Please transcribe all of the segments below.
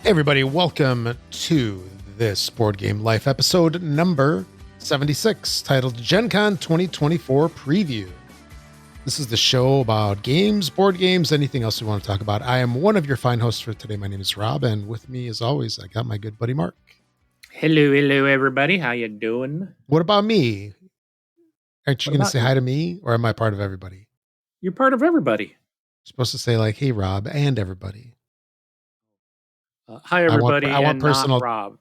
Everybody, welcome to this Board Game Life episode number 76, titled GenCon 2024 Preview. This is the show about games, board games, anything else we want to talk about. I am one of your fine hosts for today. My name is Rob, and with me, as always, I got my good buddy Mark. Hello, everybody. How you doing? What about me? Aren't you going to say hi to me, or am I part of everybody? You're part of everybody. You're supposed to say like, hey, Rob, and everybody. Hi, everybody. I want personal. Not Rob.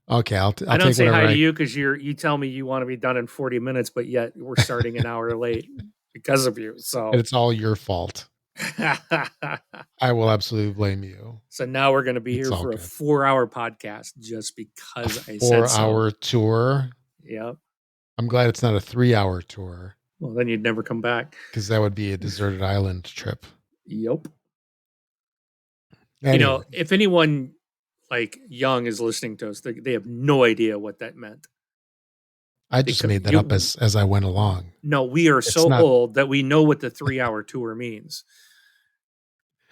Okay, I'll I don't say hi to you because you tell me you want to be done in 40 minutes, but yet we're starting an hour late because of you. So it's all your fault. I will absolutely blame you. So now we're going to be here for a 4-hour podcast just because I said so. 4-hour tour. Yep. I'm glad it's not a 3-hour tour. Well, then you'd never come back. Because that would be a deserted island trip. Yep. Anyway. You know, if anyone like young is listening to us, they have no idea what that meant. I just made that up as I went along. No, we are old that we know what the 3-hour tour means.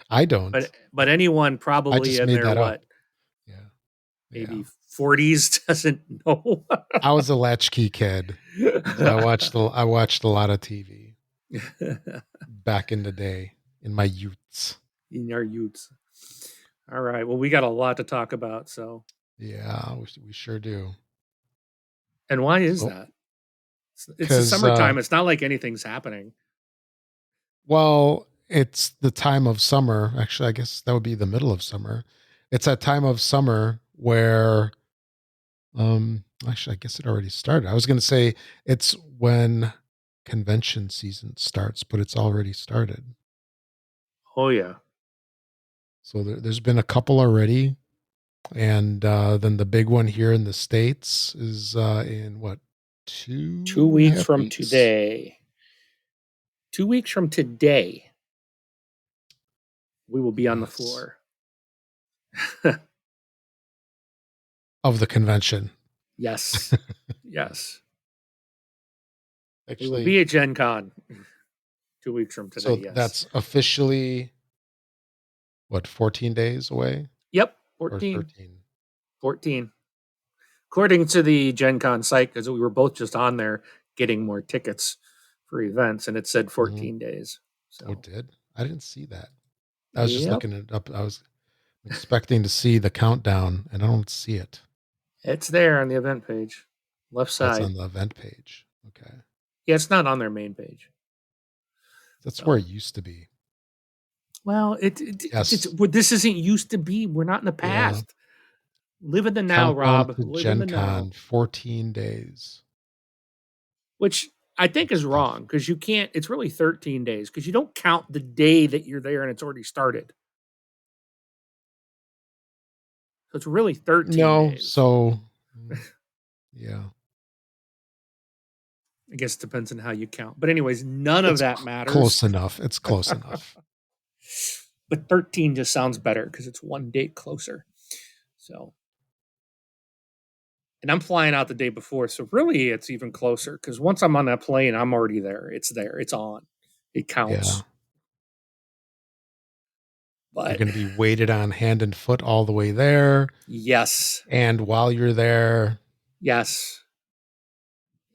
I don't. But anyone probably in their what? Yeah. Maybe 40s doesn't know. I was a latchkey kid. I watched a lot of TV back in the day, in my youths. In our youths. All right. Well, we got a lot to talk about. So yeah, we sure do. And why is that? It's the summertime. It's not like anything's happening. Well, it's the time of summer. Actually, I guess that would be the middle of summer. It's that time of summer where, actually, I guess it already started. I was going to say it's when convention season starts, but it's already started. Oh, yeah. So there's been a couple already. And then the big one here in the States is in what? 2 weeks from today. 2 weeks from today, we will be on the floor. Of the convention. Yes. Yes. Actually, we will be at GenCon 2 weeks from today. So yes. That's officially, what, 14 days away? Yep. 14. 14. According to the GenCon site, because we were both just on there getting more tickets for events, and it said 14 days. So. Oh, it did? I didn't see that. I was just looking it up. I was expecting to see the countdown, and I don't see it. It's there on the event page. Left side. It's on the event page. Okay. Yeah, it's not on their main page. That's where it used to be. Well, this isn't used to be. We're not in the past. Yeah. Live in the now, Rob. Live in the now. 14 days. Which I think is wrong because you can't. It's really 13 days because you don't count the day that you're there and it's already started. So it's really 13 days. So yeah. I guess it depends on how you count. But anyways, none of that matters. Close enough. It's close enough. But 13 just sounds better because it's one date closer. So, and I'm flying out the day before. So really it's even closer because once I'm on that plane, I'm already there. It's there. It's on. It counts. Yeah. But you're going to be weighted on hand and foot all the way there. Yes. And while you're there. Yes.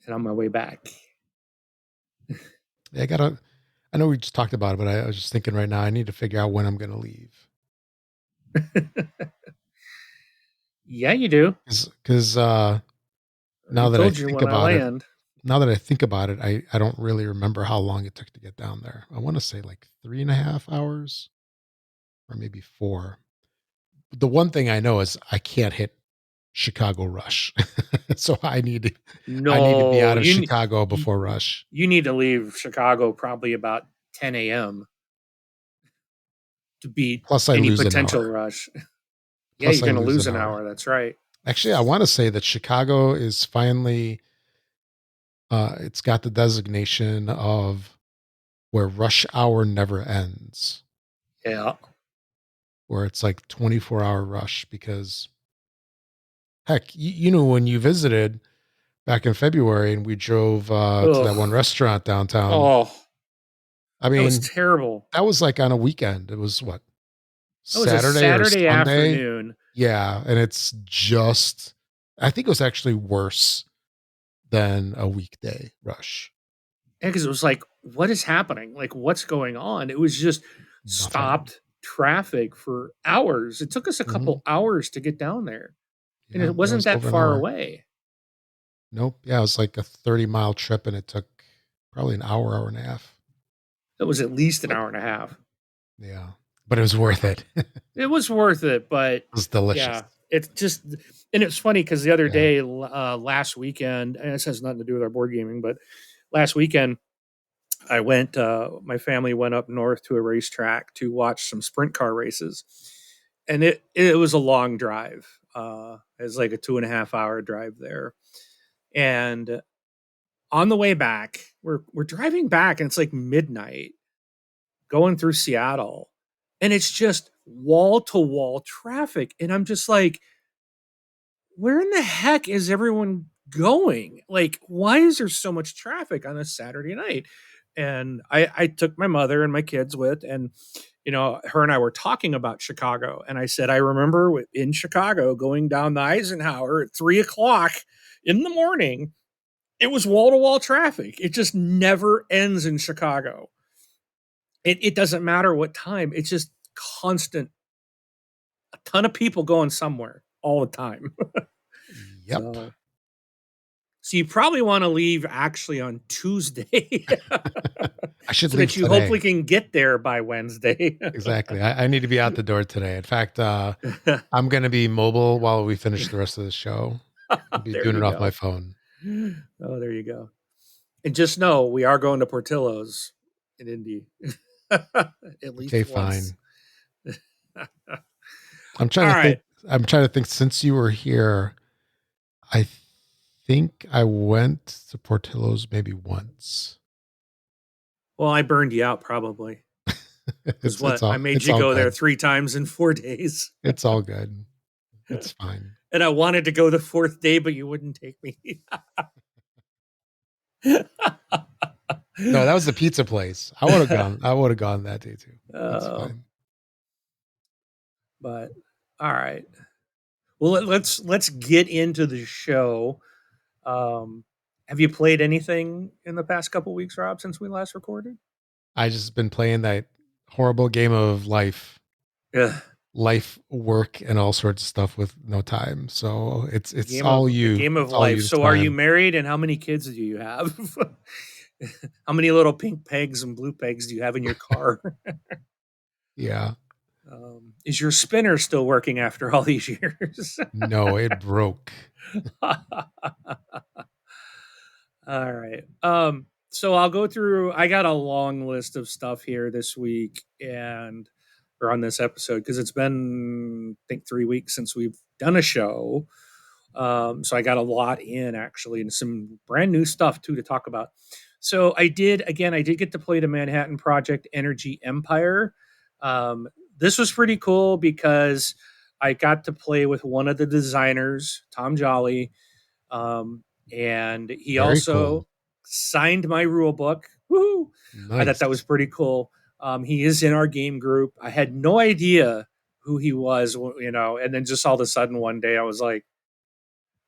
And on my way back. I know we just talked about it, but I was just thinking right now, I need to figure out when I'm going to leave. Yeah, you do. Because now that I think about it, I don't really remember how long it took to get down there. I want to say like 3.5 hours or maybe 4. The one thing I know is I can't hit Chicago rush. So I need to be out of Chicago before rush. You need to leave Chicago probably about 10 a.m. to beat any potential rush. Yeah, you're going to lose an hour. That's right. Actually, I want to say that Chicago is finally, it's got the designation of where rush hour never ends. Yeah. Where it's like 24-hour rush because heck, you know, when you visited back in February and we drove to that one restaurant downtown. Oh, I mean, that was terrible. That was like on a weekend. It was what? It was a Saturday or Saturday Sunday. afternoon. Yeah, and it's just, I think it was actually worse than a weekday rush. Yeah, because it was like, what is happening? Like, what's going on? It was just Nothing. stopped traffic for hours. It took us a Mhm. couple hours to get down there, and Yeah, it it wasn't was that over an far hour. away. Nope. Yeah, it was like a 30-mile trip, and it took probably an hour, hour and a half. It was at least an But hour and a half. yeah, but it was worth it. It It was worth it, but was delicious. yeah, it's just, and it's funny because the other Yeah. day, last weekend, and this has nothing to do with our board gaming, but last weekend I went. My family went up north to a racetrack to watch some sprint car races, and it was a long drive. It was like a 2.5 hour drive there, and on the way back, we're driving back, and it's like midnight, going through Seattle, and it's just wall to wall traffic, and I'm just like, where in the heck is everyone going? Like, why is there so much traffic on a Saturday night? And I took my mother and my kids with, and her and I were talking about Chicago, and I said I remember in Chicago going down the Eisenhower at 3 o'clock in the morning. It was wall to wall traffic. It just never ends in Chicago. It doesn't matter what time. It's just constant. A ton of people going somewhere all the time. Yep. So So you probably want to leave actually on Tuesday I should so leave that you hopefully today. can get there by Wednesday. Exactly. I need to be out the door today. In fact, I'm going to be mobile while we finish the rest of the show. I'll be There doing you it off my go. phone. Oh, there you go. And just know we are going to Portillo's in Indy at Okay, least once. fine. I'm trying All to think. right. I'm trying to think. Since you were here, I think I went to Portillo's maybe once. Well, I burned you out probably because It's what? I all made it's you all go there good. 3 times in 4 days. It's all good. It's fine. And I wanted to go the fourth day, but you wouldn't take me. No, that was the pizza place. I would have gone. I would have gone that day too. It's Oh, fine. but all right. Well, let's get into the show. Um, have you played anything in the past couple weeks, Rob, since we last recorded? I just been playing that horrible game of Yeah, work, and all sorts of stuff with no time. So it's all the you. game of It's all life. you this So, are you time. married, and how many kids do you have? How many little pink pegs and blue pegs do you have in your car? Yeah. Is your spinner still working after all these years? No, it broke. All right. So I'll go through. I got a long list of stuff here this week, and or on this episode because it's been, I think, 3 weeks since we've done a show. So I got a lot in actually, and some brand new stuff too to talk about. So I did get to play the Manhattan Project Energy Empire. This was pretty cool because I got to play with one of the designers, Tom Jolly, and he Very cool. also signed my rule book. Woo! I thought that was Nice. pretty cool. He is in our game group. I had no idea who he was, and then just all of a sudden one day I was like,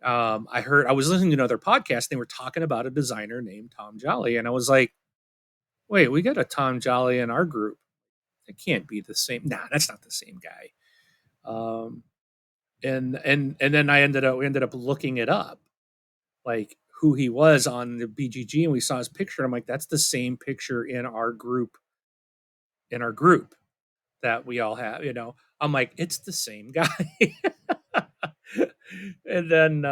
I was listening to another podcast. And they were talking about a designer named Tom Jolly, and I was like, wait, we got a Tom Jolly in our group. It can't be the same. Nah, that's not the same guy. Um, and then we ended up looking it up, like who he was on the BGG, and we saw his picture. I'm like, that's the same picture in our group that we all have. I'm like, it's the same guy. And then,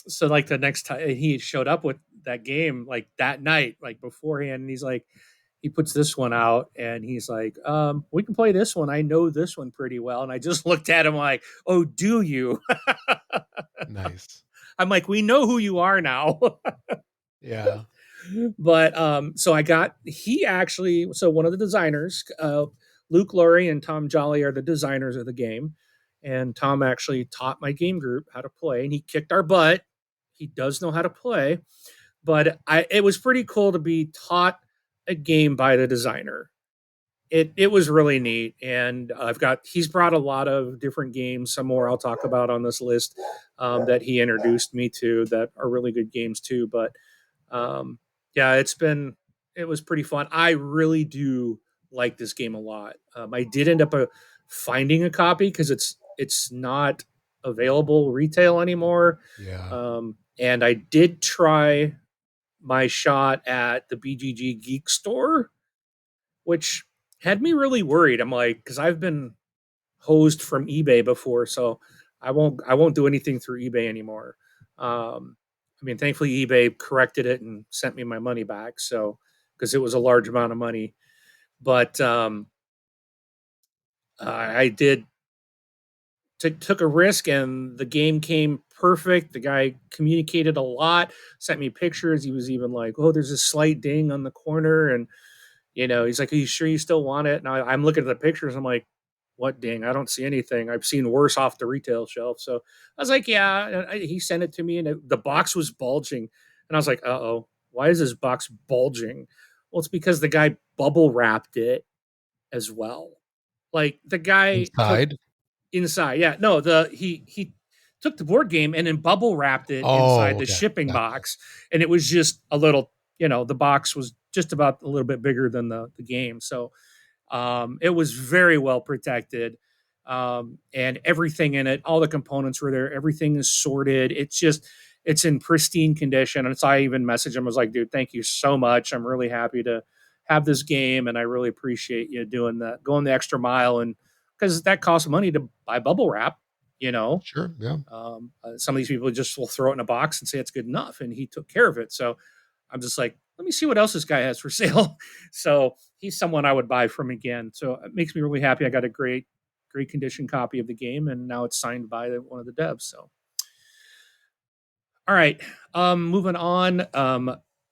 so like the next time he showed up with that game, like that night, like beforehand, and he's like, he puts this one out, and he's like, we can play this one. I know this one pretty well. And I just looked at him like, oh, do you? Nice. I'm like, we know who you are now. Yeah. But so one of the designers, Luke Laurie and Tom Jolly are the designers of the game, and Tom actually taught my game group how to play, and he kicked our butt. He does know how to play, but it was pretty cool to be taught a game by the designer, it was really neat, and he's brought a lot of different games. Some more I'll talk about on this list that he introduced me to that are really good games too. But um, yeah, it was pretty fun. I really do like this game a lot. I did end up finding a copy because it's not available retail anymore. Yeah. And I did try my shot at the BGG Geek Store, which had me really worried. I'm like, because I've been hosed from eBay before, so I won't do anything through eBay anymore. I mean, thankfully eBay corrected it and sent me my money back. So because it was a large amount of money, but I did took a risk, and the game came perfect. The guy communicated a lot, sent me pictures. He was even like, "Oh, there's a slight ding on the corner," and he's like, "Are you sure you still want it?" And I'm looking at the pictures. I'm like, "What ding? I don't see anything. I've seen worse off the retail shelf." So I was like, "Yeah." He sent it to me, and the box was bulging, and I was like, "Uh oh, why is this box bulging?" Well, it's because the guy bubble wrapped it as well. Like the guy took Inside? inside, yeah, no, he took the board game and then bubble wrapped it inside Oh, the okay. shipping Gotcha. box, and it was just a little, the box was just about a little bit bigger than the game, so it was very well protected, and everything in it, all the components were there. Everything is sorted. It's in pristine condition. And so I even messaged him. I was like, "Dude, thank you so much. I'm really happy to have this game, and I really appreciate you doing that, going the extra mile, and because that costs money to buy bubble wrap, you know." Sure. Yeah. Some of these people just will throw it in a box and say it's good enough, and he took care of it. So I'm just like, let me see what else this guy has for sale. So he's someone I would buy from again. So it makes me really happy. I got a great condition copy of the game, and now it's signed by one of the devs. So, all right, moving on.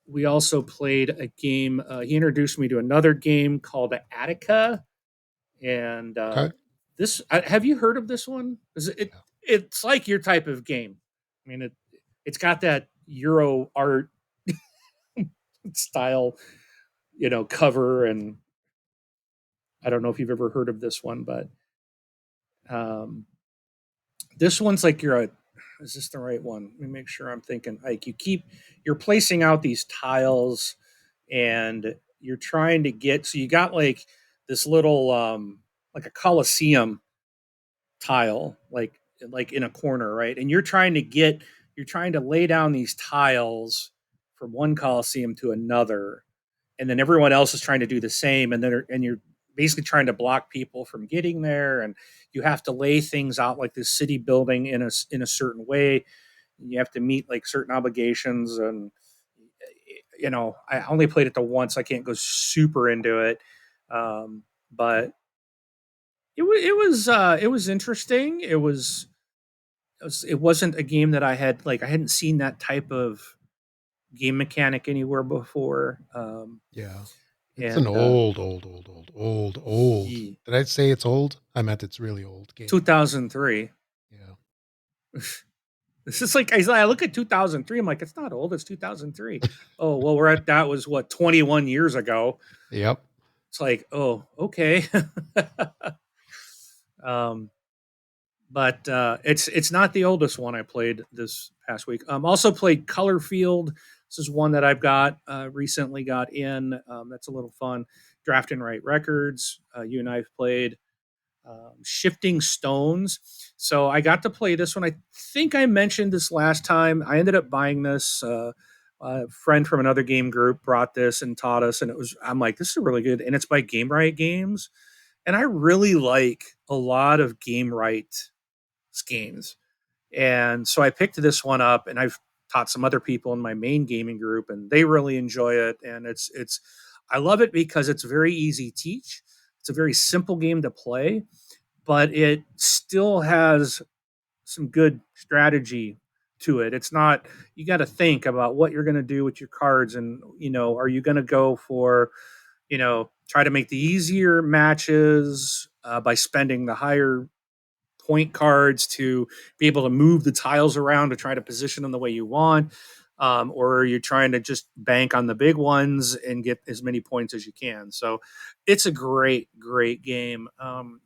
We also played a game. He introduced me to another game called Attika, and Okay. this have you heard of this one? Is it? Yeah. It's like your type of game. I mean, it's got that Euro art style, cover, and I don't know if you've ever heard of this one, but um, this one's like is this the right one? Let me make sure I'm thinking. Like you're placing out these tiles, and you're trying to so you got like this little, like a Colosseum tile, like in a corner, right? And you're trying to lay down these tiles from one Colosseum to another, and then everyone else is trying to do the same, and you're basically trying to block people from getting there, and you have to lay things out like this city building in a certain way. You have to meet like certain obligations, and I only played it the once. I can't go super into it, but it was interesting. It wasn't a game that I hadn't seen that type of game mechanic anywhere before. Yeah. It's an And old. Did I say it's old? I meant it's really old game. 2003. Yeah. This is like I look at 2003. I'm like, it's not old. It's 2003. Oh well, that was what 21 years ago. Yep. It's like, oh, okay. um, but it's not the oldest one I played this past week. Also played Color Field. This is one that I've got recently got in. That's a little fun. Draft and Write Records. You and I've played Shifting Stones. So I got to play this one. I think I mentioned this last time. I ended up buying this. A friend from another game group brought this and taught us, and I'm like, this is really good, and it's by Game Right Games, and I really like a lot of Game Right games, and so I picked this one up, and I've taught some other people in my main gaming group, and they really enjoy it, and it's I love it because it's very easy to teach. It's a very simple game to play, but it still has some good strategy to it. It's not, you got to think about what you're going to do with your cards, and are you going to go for, try to make the easier matches by spending the higher point cards to be able to move the tiles around to try to position them the way you want. or you're trying to just bank on the big ones and get as many points as you can. So it's a great game.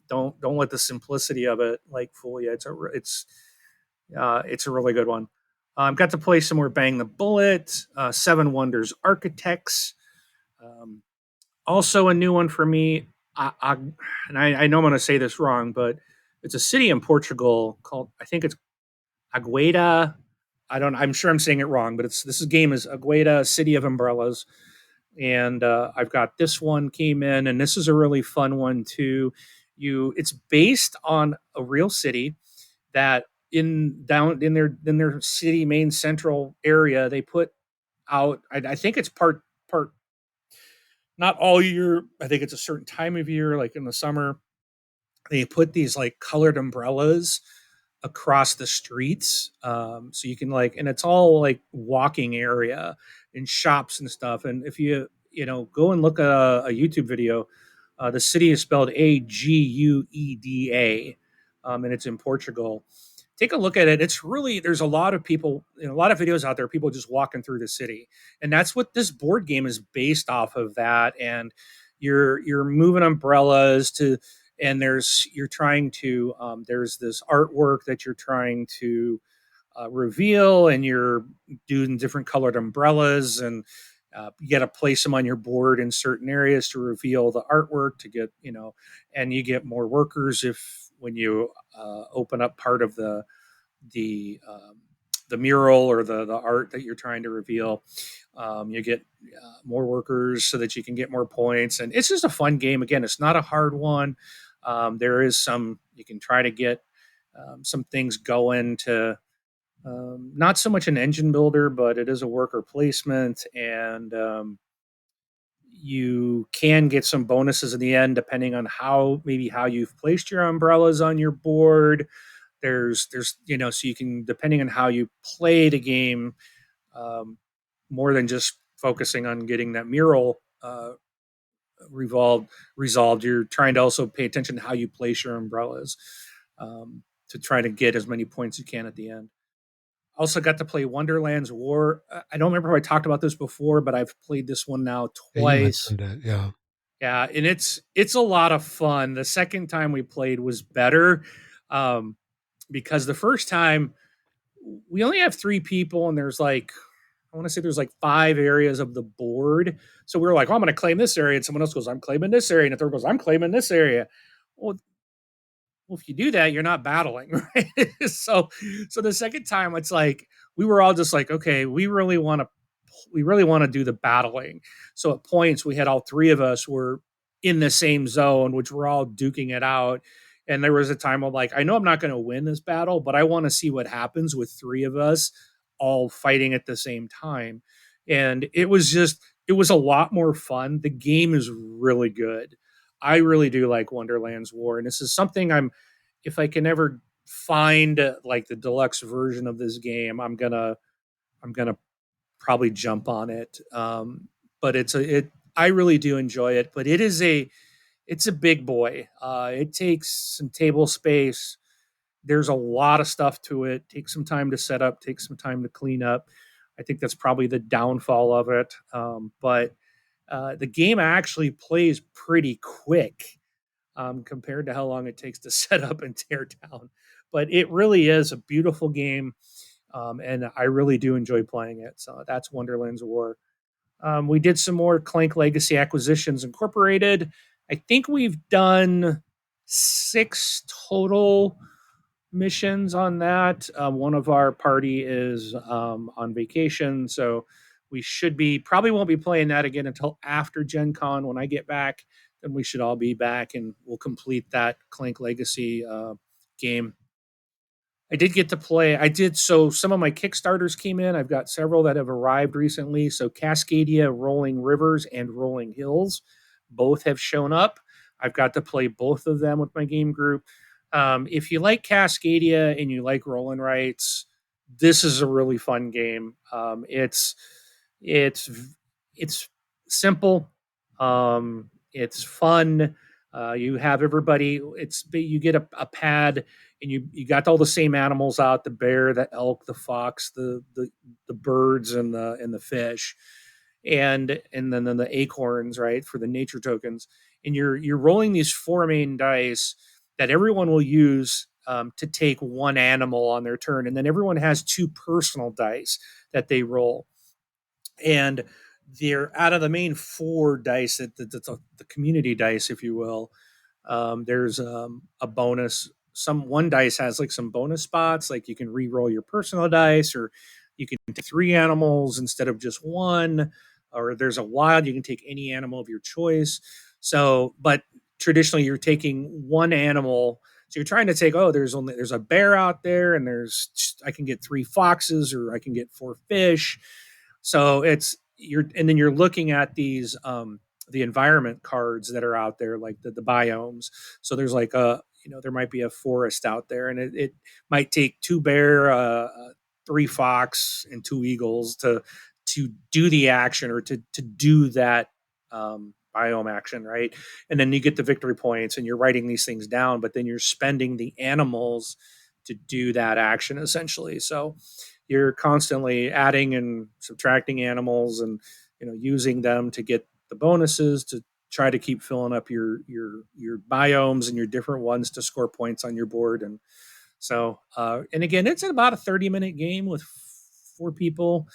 Don't let the simplicity of it like fool you. It's a really good one. Got to play some more Bang the Bullet, Seven Wonders Architects. Um, Also a new one for me. I know I'm going to say this wrong, but it's a city in Portugal called, I think it's Águeda. I'm sure I'm saying it wrong, but this game is Águeda, City of Umbrellas, and I've got this one came in, and this is a really fun one too. It's based on a real city that in their city main central area they put out. I think it's part not all year. I think it's a certain time of year, like in the summer. They put these like colored umbrellas across the streets, so you can like, and it's all like walking area and shops and stuff. And if go and look at a YouTube video, the city is spelled Agueda, and it's in Portugal. Take a look at it. It's really, there's a lot of people, a lot of videos out there, people just walking through the city, and that's what this board game is based off of. That, and you're moving umbrellas to, and you're trying to there's this artwork that you're trying to reveal, and you're doing different colored umbrellas, and you got to place them on your board in certain areas to reveal the artwork to get, and you get more workers if when you open up part of the the mural or the art that you're trying to reveal. You get more workers so that you can get more points, and it's just a fun game. Again, it's not a hard one. There is some, you can try to get some things going to, not so much an engine builder, but it is a worker placement, and you can get some bonuses in the end depending on how you've placed your umbrellas on your board. There's so you can, depending on how you play the game, um, more than just focusing on getting that mural resolved. You're trying to also pay attention to how you place your umbrellas, to try to get as many points you can at the end. Also got to play Wonderland's War. I don't remember if I talked about this before, but I've played this one now Yeah, you twice. mentioned it. Yeah. Yeah, and it's a lot of fun. The second time we played was better, um, because the first time we only have three people, and there's like, I want to say there's like five areas of the board. So we were like, oh, I'm going to claim this area, and someone else goes, I'm claiming this area, and the third goes, I'm claiming this area. Well, if you do that, you're not battling, right? So the second time, it's like we were all just like, okay, we really want to do the battling. So at points, we had all three of us were in the same zone, which we're all duking it out. And there was a time of like, I know I'm not going to win this battle, but I want to see what happens with three of us all fighting at the same time. And it was a lot more fun. The game is really good. I really do like Wonderland's War. And this is something if I can ever find like the deluxe version of this game, I'm gonna probably jump on it. But I really do enjoy it, but it's a big boy. It takes some table space. There's a lot of stuff to it. Takes some time to set up, takes some time to clean up. I think that's probably the downfall of it. But the game actually plays pretty quick, compared to how long it takes to set up and tear down. But it really is a beautiful game, and I really do enjoy playing it. So that's Wonderland's War. We did some more Clank Legacy Acquisitions Incorporated. I think we've done 6 total missions on that. One of our party is on vacation, so we should be probably won't be playing that again until after Gen Con. When I get back, then we should all be back and we'll complete that Clank Legacy game. I did get to play. So some of my Kickstarters came in. I've got several that have arrived recently. So Cascadia, Rolling Rivers, and Rolling Hills both have shown up. I've got to play both of them with my game group. If you like Cascadia and you like Rolling Rights, this is a really fun game. It's it's simple. It's fun. You have everybody. You get a pad and you got all the same animals out: the bear, the elk, the fox, the birds, and the fish, and then the acorns, right, for the nature tokens. And you're rolling these four main dice that everyone will use to take one animal on their turn, and then everyone has two personal dice that they roll. And they're out of the main four dice, the community dice, if you will. There's a bonus. Some one dice has like some bonus spots, like you can re-roll your personal dice, or you can take three animals instead of just one. Or there's a wild, you can take any animal of your choice. So, but traditionally you're taking one animal. So you're trying to take, oh, there's a bear out there, and I can get three foxes, or I can get four fish. So and then you're looking at these the environment cards that are out there, like the biomes. So there's like there might be a forest out there, and it might take two bear, three fox, and two eagles to do the action, or to do that biome action, right? And then you get the victory points, and you're writing these things down, but then you're spending the animals to do that action, essentially. So you're constantly adding and subtracting animals, and using them to get the bonuses, to try to keep filling up your biomes and your different ones to score points on your board. And so and again, it's about a 30-minute game with four people.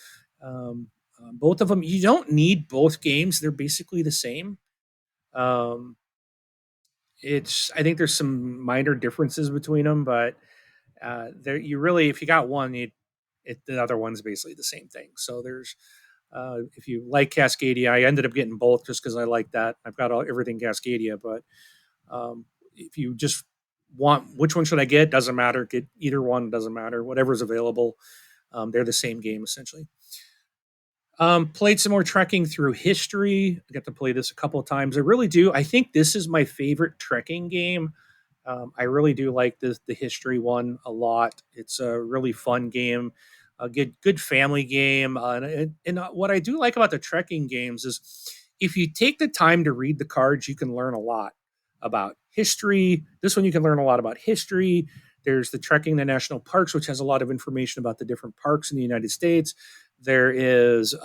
Both of them, you don't need both games, they're basically the same. um, it's I think there's some minor differences between them, but there you really, if you got one, the other one's basically the same thing. So there's if you like Cascadia, I ended up getting both just because I like that. I've got everything Cascadia, but if you just want, which one should I get? Doesn't matter. Get either one. Doesn't matter. Whatever's available. They're the same game essentially. Played some more trekking through history. I got to play this a couple of times. I really do. I think this is my favorite trekking game. I really do like the history one a lot. It's a really fun game, a good family game. And what I do like about the trekking games is, if you take the time to read the cards, you can learn a lot about history. This one, you can learn a lot about history. There's the Trekking the National Parks, which has a lot of information about the different parks in the United States. There is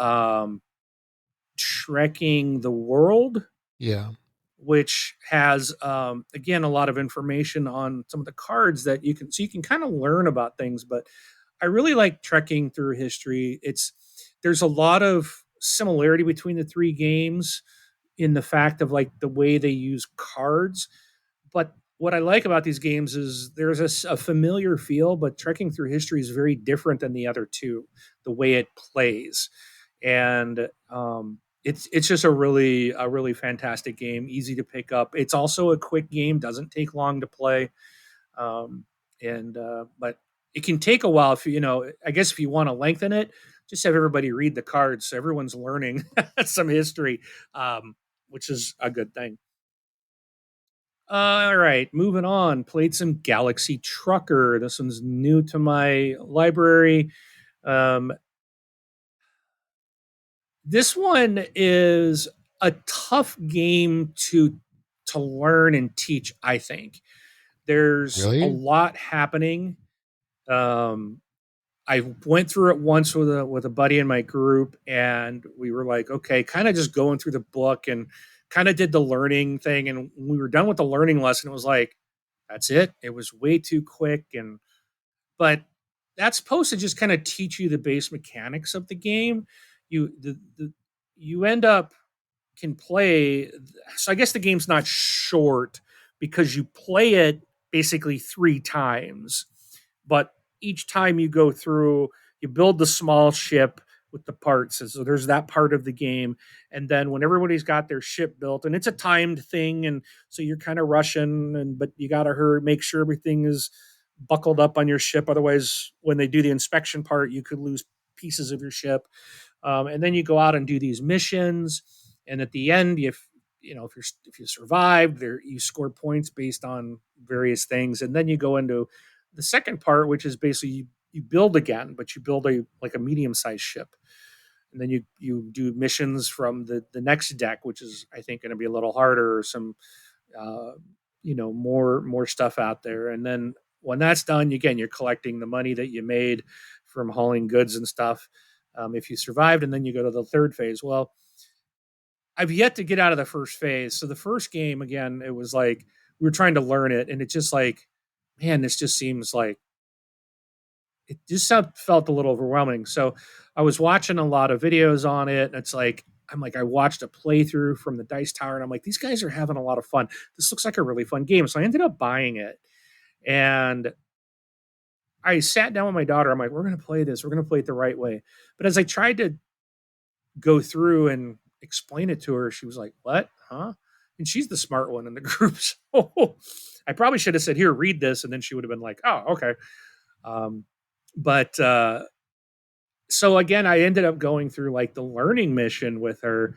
Trekking the World, Yeah. which has again a lot of information on some of the cards that you can kind of learn about things. But I really like Trekking through history. There's a lot of similarity between the three games in the fact of like the way they use cards. But what I like about these games is there's a familiar feel, but Trekking Through History is very different than the other two, the way it plays. And it's just a really fantastic game, easy to pick up. It's also a quick game, doesn't take long to play. Um, and But it can take a while, if I guess if you want to lengthen it, just have everybody read the cards so everyone's learning some history, which is a good thing. All right, moving on. Played some Galaxy Trucker. This one's new to my library. Um, this one is a tough game to learn and teach. I think there's a Really? lot happening. Um, I went through it once with a buddy in my group, and we were like, okay, kind of just going through the book and kind of did the learning thing. And when we were done with the learning lesson, it was like, that's it. It was way too quick, but that's supposed to just kind of teach you the base mechanics of the game. You end up can play. So I guess the game's not short because you play it basically three times, but each time you go through, you build the small ship with the parts. And so there's that part of the game. And then when everybody's got their ship built, and it's a timed thing, and so you're kind of rushing, but you got to hurry, make sure everything is buckled up on your ship. Otherwise, when they do the inspection part, you could lose pieces of your ship. And then you go out and do these missions, and at the end, if you survived, there you score points based on various things, and then you go into the second part, which is basically you build again, but you build a medium sized ship, and then you do missions from the next deck, which is I think going to be a little harder, or some uh, more stuff out there, and then when that's done, again, you're collecting the money that you made from hauling goods and stuff. If you survived, and then you go to the third phase. Well, I've yet to get out of the first phase. So the first game, again, it was like we were trying to learn it, and it just like, man, this just seems like it just felt a little overwhelming. So I was watching a lot of videos on it, and it's like I watched a playthrough from the Dice Tower, and I'm like, these guys are having a lot of fun. This looks like a really fun game. So I ended up buying it, and I sat down with my daughter. I'm like, we're going to play this. We're going to play it the right way. But as I tried to go through and explain it to her, she was like, what? Huh? And she's the smart one in the group. So I probably should have said, here, read this. And then she would have been like, oh, okay. Um, but so again, I ended up going through like the learning mission with her,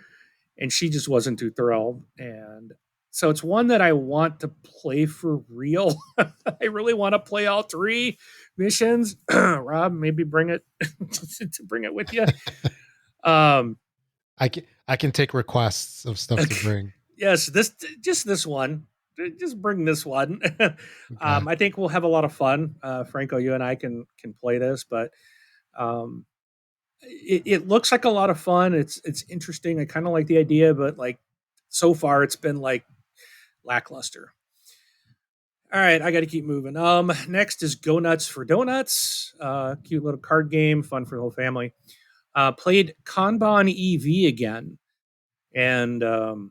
and she just wasn't too thrilled. And so it's one that I want to play for real. I really want to play all three missions. Rob, maybe bring it to bring it with you. I can take requests of stuff to bring. Yes, this one. Just bring this one. Okay. I think we'll have a lot of fun. Franco, you and I can play this, but it looks like a lot of fun. It's interesting. I kind of like the idea, but like so far it's been like lackluster. All right, I got to keep moving. Next is Go Nuts for Donuts. Cute little card game, fun for the whole family. Played Kanban EV again, and man,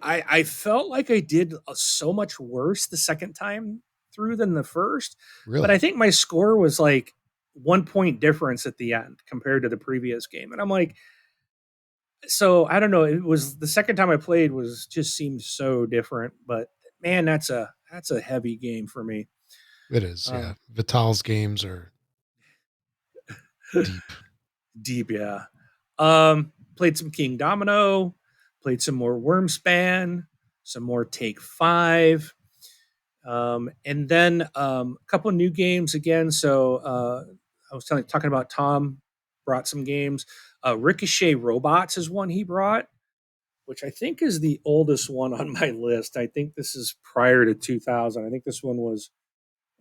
I felt like I did so much worse the second time through than the first. Really? But I think my score was like 1 point difference at the end compared to the previous game, and I'm like, so I don't know. It was the second time I played was just seemed so different, but man, that's a heavy game for me. It is, yeah. Vital's games are deep. Deep, yeah. Played some King Domino, played some more Wormspan, some more Take 5. And then a couple new games again. So I was talking about Tom brought some games. Ricochet Robots is one he brought, which I think is the oldest one on my list. I think this is prior to 2000. I think this one was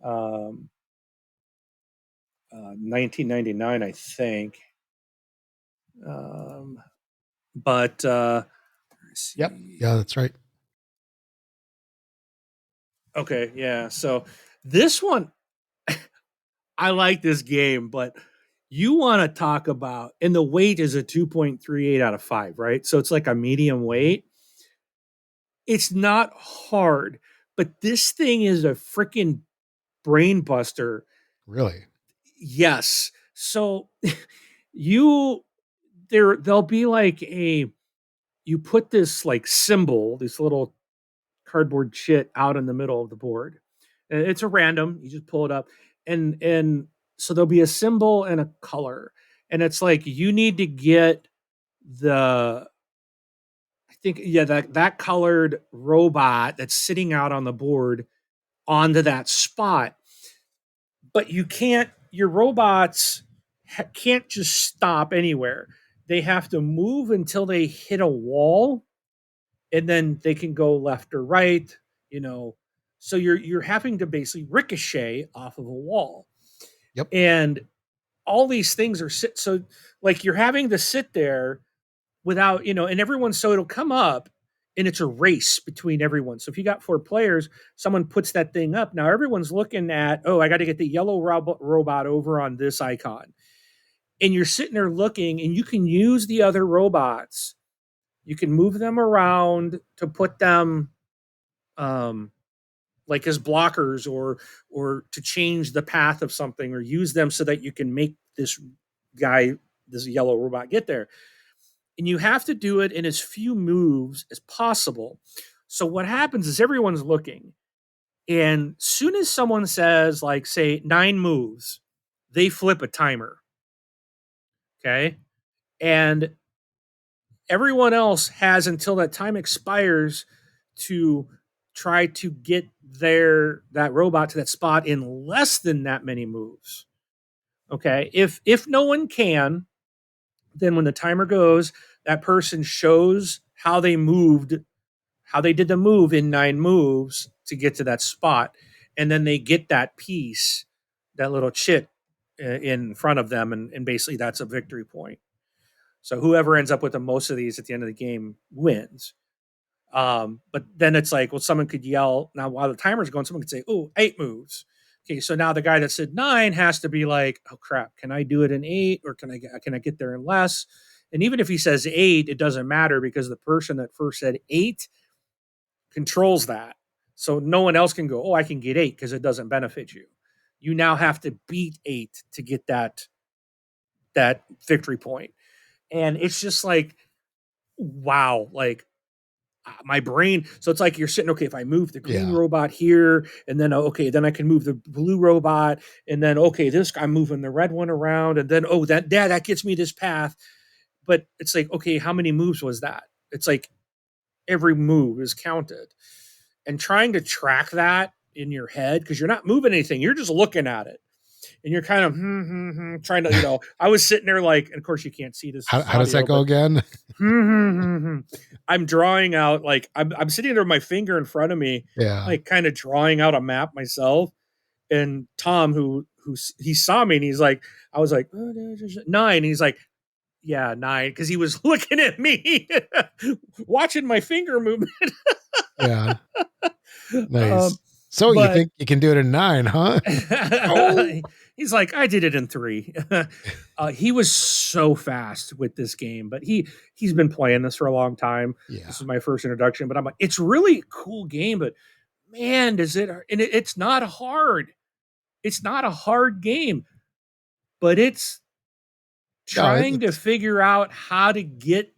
1999, I think. But yep, yeah, that's right. Okay, yeah. So this one, I like this game, but you want to talk about, and the weight is a 2.38 out of 5, right? So it's like a medium weight. It's not hard, but this thing is a freaking brain buster. Really? Yes. So there'll be like you put this like symbol, this little cardboard shit out in the middle of the board. And it's a random, you just pull it up, and so there'll be a symbol and a color. And it's like you need to get the I think yeah, that colored robot that's sitting out on the board onto that spot. But you can't your robots can't just stop anywhere. They have to move until they hit a wall, and then they can go left or right, you know. So you're having to basically ricochet off of a wall. Yep. And all these things are so like you're having to sit there without, and everyone, so it'll come up and it's a race between everyone. So if you got 4 players, someone puts that thing up. Now everyone's looking at, oh, I got to get the yellow robot over on this icon. And you're sitting there looking, and you can use the other robots. You can move them around to put them like as blockers, or to change the path of something, or use them so that you can make this yellow robot get there. And you have to do it in as few moves as possible. So what happens is everyone's looking, and soon as someone says, like, say 9 moves, they flip a timer. Okay. And everyone else has until that time expires to try to get that robot to that spot in less than that many moves. Okay. If no one can, then when the timer goes, that person shows how they did the move in 9 moves to get to that spot. and then they get that piece, that little chit in front of them, and basically that's a victory point. So whoever ends up with the most of these at the end of the game wins. But then it's like, well, someone could yell now while the timer's going. Someone could say, "Oh, 8 moves." Okay, so now the guy that said 9 has to be like, "Oh crap, can I do it in 8, or can I get there in less?" And even if he says 8, it doesn't matter because the person that first said 8 controls that. So no one else can go, "Oh, I can get 8," because it doesn't benefit you. You now have to beat 8 to get that victory point. And it's just like, wow, like my brain. So it's like you're sitting, okay, if I move the green robot here, and then okay, then I can move the blue robot, and then okay, this I'm moving the red one around, and then oh, that gets me this path. But it's like, okay, how many moves was that? It's like every move is counted. And trying to track that in your head, because you're not moving anything, you're just looking at it. And you're kind of trying to, I was sitting there like, and of course you can't see this. How does that go again? I'm drawing out, like, I'm sitting there with my finger in front of me, like kind of drawing out a map myself. And Tom, who he saw me, and he's like, I was like, 9. And he's like, yeah, 9, because he was looking at me, watching my finger movement. Yeah. Nice. So you think you can do it in 9, huh? Oh. He's like, I did it in 3. He was so fast with this game, but he's been playing this for a long time. Yeah. This is my first introduction, but I'm like, it's really a cool game, but man, does it, and it's not hard. It's not a hard game, but it's trying to figure out how to get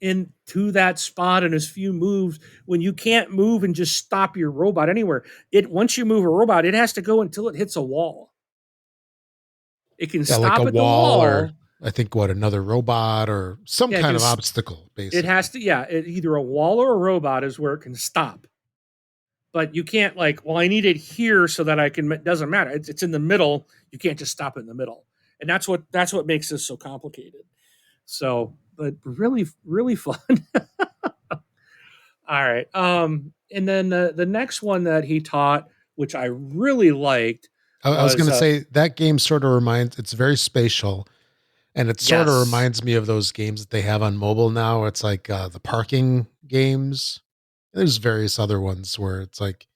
into that spot in as few moves when you can't move and just stop your robot anywhere. Once you move a robot, it has to go until it hits a wall. It can stop like at the wall, or I think another robot or some kind of obstacle. Basically, it has to. Yeah, either a wall or a robot is where it can stop. But you can't like, well, I need it here so that I can. It doesn't matter. It's in the middle. You can't just stop it in the middle, and that's what makes this so complicated. So, but really, really fun. All right. And then the next one that he taught, which I really liked, I was going to say that game sort of it's very spatial, and it sort of reminds me of those games that they have on mobile now. It's like the parking games. There's various other ones where it's like,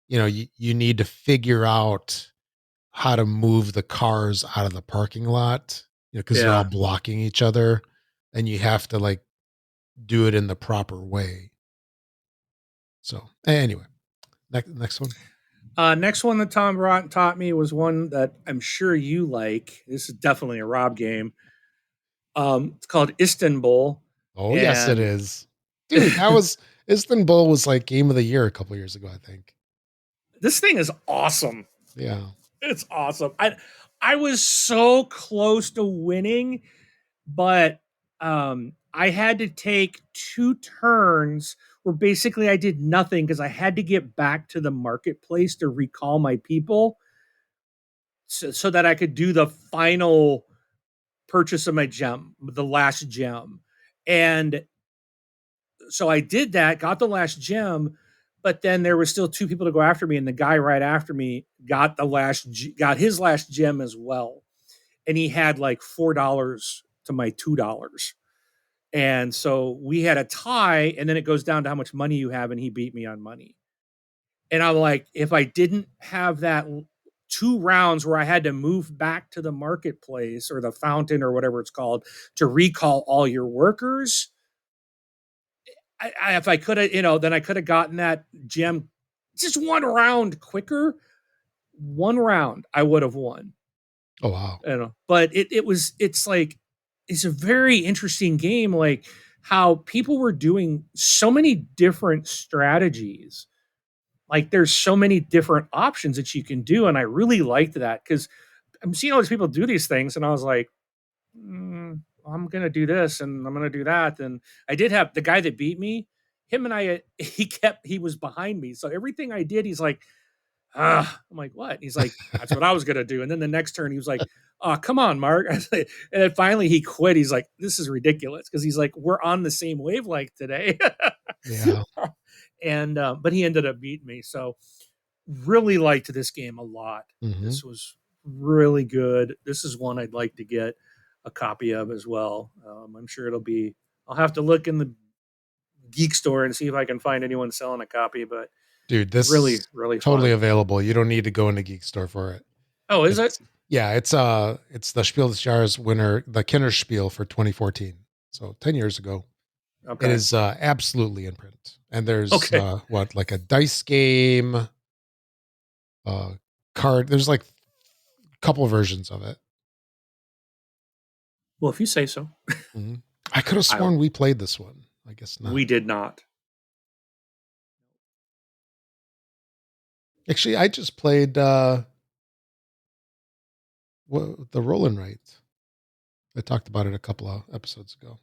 you need to figure out how to move the cars out of the parking lot, because they're all blocking each other, and you have to like do it in the proper way. So anyway, next one. Next one that Tom taught me was one that I'm sure you like. This is definitely a Rob game. It's called Istanbul. Oh, yes, it is. Dude, Istanbul was like game of the year a couple years ago, I think. This thing is awesome. Yeah. It's awesome. I was so close to winning, but I had to take 2 turns where basically I did nothing because I had to get back to the marketplace to recall my people so that I could do the final purchase of my gem, the last gem. And so I did that, got the last gem, but then there were still 2 people to go after me, and the guy right after me got his last gem as well. And he had like $4 to my $2. And so we had a tie, and then it goes down to how much money you have, and he beat me on money. And I'm like, if I didn't have that 2 rounds where I had to move back to the marketplace or the fountain or whatever it's called to recall all your workers, if I could have, then I could have gotten that gem just 1 round quicker. 1 round, I would have won. Oh, wow. But it's a very interesting game, like how people were doing so many different strategies. Like there's so many different options that you can do. And I really liked that because I'm seeing all these people do these things. And I was like, I'm going to do this and I'm going to do that. And I did have the guy that beat me, him and I, he was behind me. So everything I did, he's like, I'm like, what? He's like, that's what I was going to do. And then the next turn, he was like, oh, come on, Mark. And then finally he quit. He's like, this is ridiculous. Cause he's like, we're on the same wavelength today. Yeah. And, but he ended up beating me. So really liked this game a lot. Mm-hmm. This was really good. This is one I'd like to get a copy of as well. I'm sure it'll be. I'll have to look in the geek store and see if I can find anyone selling a copy. But Dude, this really, is really totally fun. available. You don't need to go in a geek store for it. Oh, is it? It's yeah, it's the Spiel des Jahres winner, the Kenner Spiel for 2014. So 10 years ago. It Okay. is absolutely in print. And there's Okay. what, like a dice game, uh card. There's like a couple of versions of it. Well, if you say so. Mhm. I could have I sworn we played this one. I guess not. We did not. Actually, I just played the Roll and Write. I talked about it a couple of episodes ago.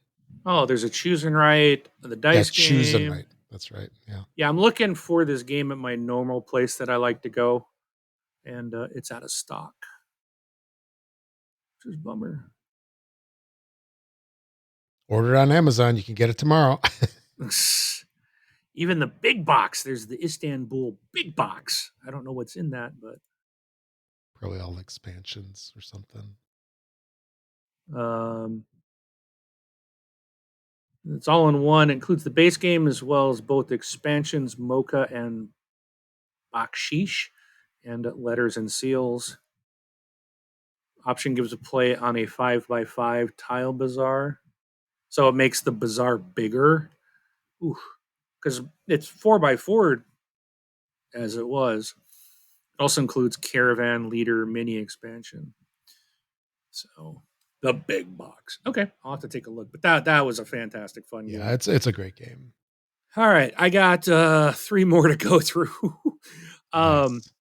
Oh, there's a choose and write, the Yeah, dice Choose and game. Write. That's right. Yeah. Yeah, I'm looking for this game at my normal place that I like to go, and it's out of stock, which is a bummer. Order it on Amazon. You can get it tomorrow. Even the big box. There's the Istanbul big box. I don't know what's in that, but Probably all expansions or something. um, it's all in one. It includes the base game as well as both expansions, Mocha and Bakshish, and letters and seals. Option gives a play on a 5x5 tile bazaar. So it makes the bazaar bigger. Because it's 4x4 as it was. It also includes Caravan Leader mini expansion. So the big box. Okay, I'll have to take a look. But that was a fantastic fun Yeah, game. it's a great game. All right, I got 3 more to go through. Nice.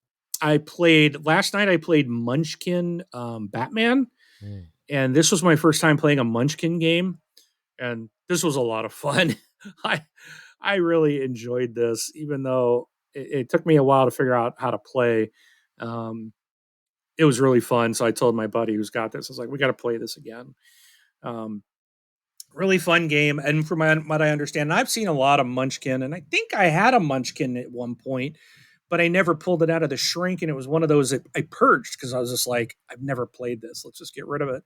I played last night. I played Munchkin Batman, Mm. and this was my first time playing a Munchkin game, and this was a lot of fun. I I really enjoyed this, even though it took me a while to figure out how to play. Um, it was really fun. So I told my buddy who's got this, I was like, we got to play this again. Um, really fun game. And from what I understand, I've seen a lot of Munchkin, and I think I had a Munchkin at one point, but I never pulled it out of the shrink. And it was one of those that I purged because I was just like, I've never played this. Let's just get rid of it.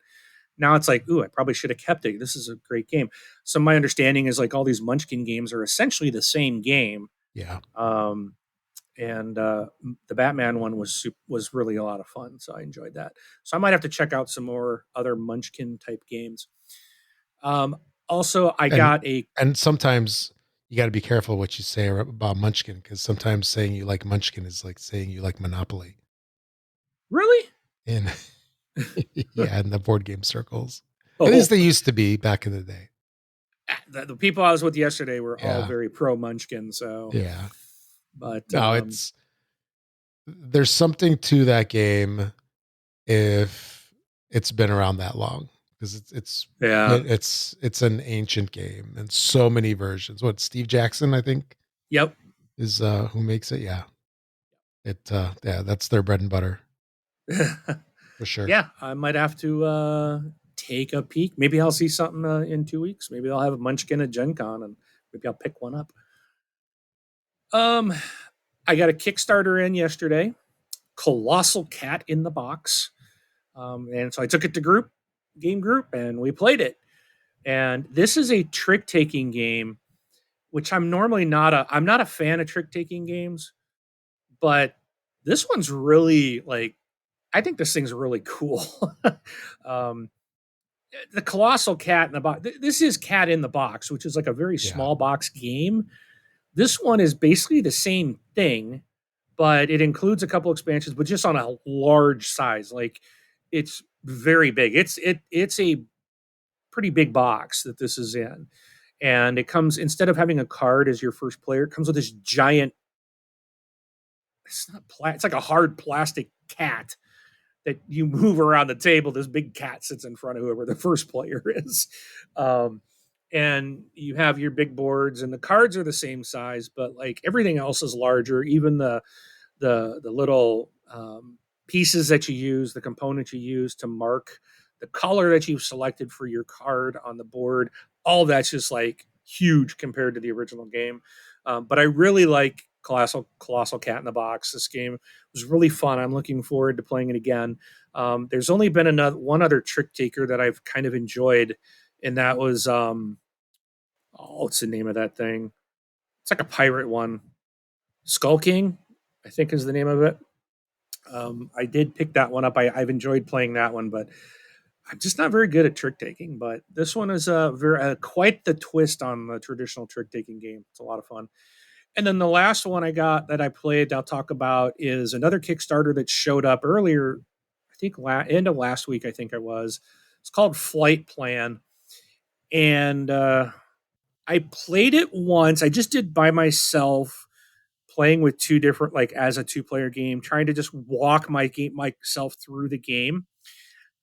Now it's like, ooh, I probably should have kept it. This is a great game. So my understanding is like all these Munchkin games are essentially the same game. Yeah. Um, and the Batman one was really a lot of fun, so I enjoyed that. So I might have to check out some more other Munchkin type games. Um, Also, I And got a and sometimes you got to be careful what you say about Munchkin, because sometimes saying you like Munchkin is like saying you like Monopoly. really. In yeah, in the board game circles. At least Oh, they used to be back in the day. the people I was with yesterday were all Yeah. very pro Munchkin. So, Yeah. but No, there's something to that game if it's been around that long, because yeah, it's an ancient game and so many versions. What, Steve Jackson, I think, yep. is who makes it. Yeah. Yeah, that's their bread and butter for sure. Yeah, I might have to take a peek. Maybe I'll see something in 2 weeks. Maybe I'll have a Munchkin at GenCon, and maybe I'll pick one up. Um, I got a Kickstarter in yesterday. Colossal Cat in the Box, and so I took it to game group, and we played it. And this is a trick taking game, which I'm normally not a. I'm not a fan of trick taking games, but this one's really like. I think this thing's really cool. um, the Colossal Cat in the Box. This is Cat in the Box, which is like a very Yeah. small box game. This one is basically the same thing, but it includes a couple expansions, but just on a large size. Like it's very big. It's a pretty big box that this is in, and it comes instead of having a card as your first player, it comes with this giant. It's not it's like a hard plastic cat that you move around the table. This big cat sits in front of whoever the first player is. Um, and you have your big boards, and the cards are the same size, but like everything else is larger. Even the little pieces that you use, the components you use to mark the color that you've selected for your card on the board, all that's just like huge compared to the original game. But I really like Colossal Cat in the Box. This game was really fun. I'm looking forward to playing it again. There's only been one other trick taker that I've kind of enjoyed, and that was what's the name of that thing? It's like a pirate one. Skull King, I think is the name of it. I did pick that one up. I've enjoyed playing that one, but I'm just not very good at trick taking. But this one is quite the twist on the traditional trick taking game. It's a lot of fun. And then the last one I got that I played, I'll talk about, is another Kickstarter that showed up earlier. I think end of last week. I think it was. It's called Flight Plan, and I played it once. I just did by myself, playing with two different, like as a 2-player game, trying to just walk myself through the game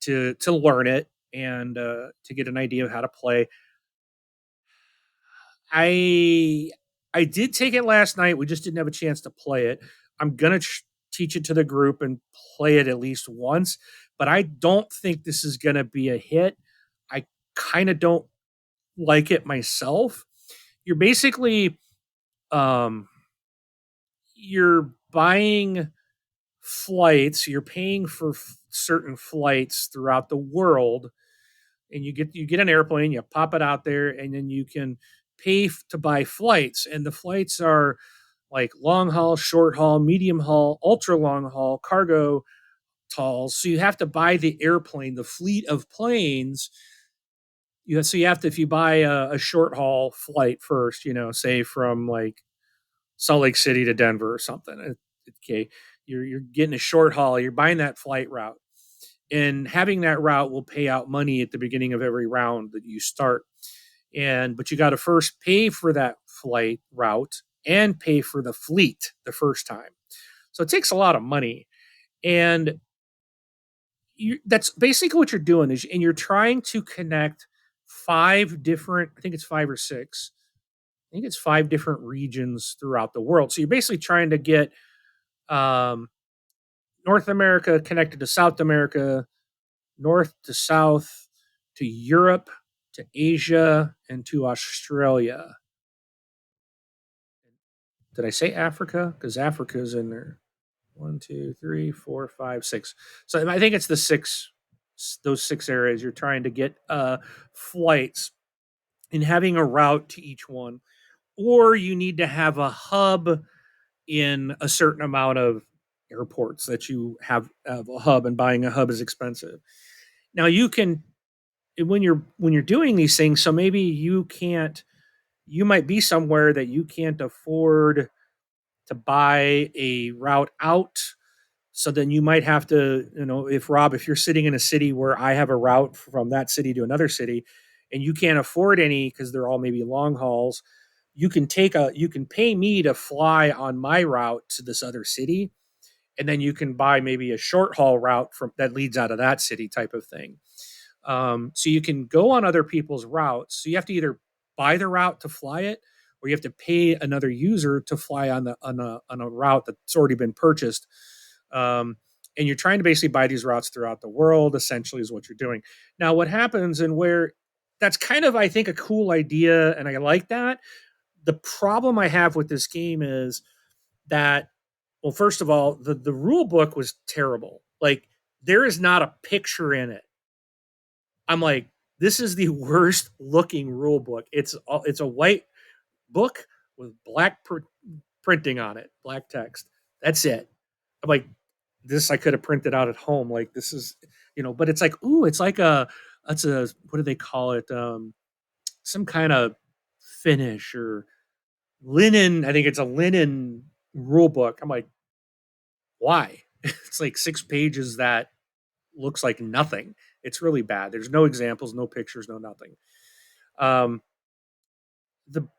to learn it and to get an idea of how to play. I did take it last night. We just didn't have a chance to play it. I'm gonna teach it to the group and play it at least once, but I don't think this is gonna be a hit. I kind of don't like it myself. You're basically you're buying flights, you're paying for certain flights throughout the world, and you get an airplane, you pop it out there, and then you can pay to buy flights, and the flights are like long haul, short haul, medium haul, ultra long haul, cargo hauls. So you have to buy the airplane, the fleet of planes. So you have to, if you buy a short haul flight first, say from like Salt Lake City to Denver or something. Okay, you're getting a short haul. You're buying that flight route, and having that route will pay out money at the beginning of every round that you start. But you got to first pay for that flight route and pay for the fleet the first time. So it takes a lot of money, and that's basically what you're doing and you're trying to connect 5 different. I think it's 5 or 6. I think it's 5 different regions throughout the world. So you're basically trying to get um, North America connected to South America, North to South, to Europe, to Asia, and to Australia. Did I say Africa? Because Africa is in there. 1, 2, 3, 4, 5, 6. So I think it's those 6 areas you're trying to get flights and having a route to each one. Or you need to have a hub in a certain amount of airports that you have a hub, and buying a hub is expensive. Now you can, when you're doing these things, so maybe you might be somewhere that you can't afford to buy a route out. So then you might have to, if you're sitting in a city where I have a route from that city to another city, and you can't afford any because they're all maybe long hauls, you can pay me to fly on my route to this other city, and then you can buy maybe a short haul route from that leads out of that city, type of thing. So you can go on other people's routes. So you have to either buy the route to fly it, or you have to pay another user to fly on a route that's already been purchased. And you're trying to basically buy these routes throughout the world, essentially, is what you're doing. Now, what happens, and where that's kind of, I think, a cool idea, and I like that. The problem I have with this game is that, well, first of all, the rule book was terrible. Like, there is not a picture in it. I'm like, this is the worst looking rule book. It's a white book with black printing on it, black text. That's it. I'm like, this I could have printed out at home. Like, this is, but it's like, ooh, it's like it's a, what do they call it? Some kind of finish or linen. I think it's a linen rule book. I'm like, why? It's like 6 pages that looks like nothing. It's really bad. There's no examples, no pictures, no nothing. Um,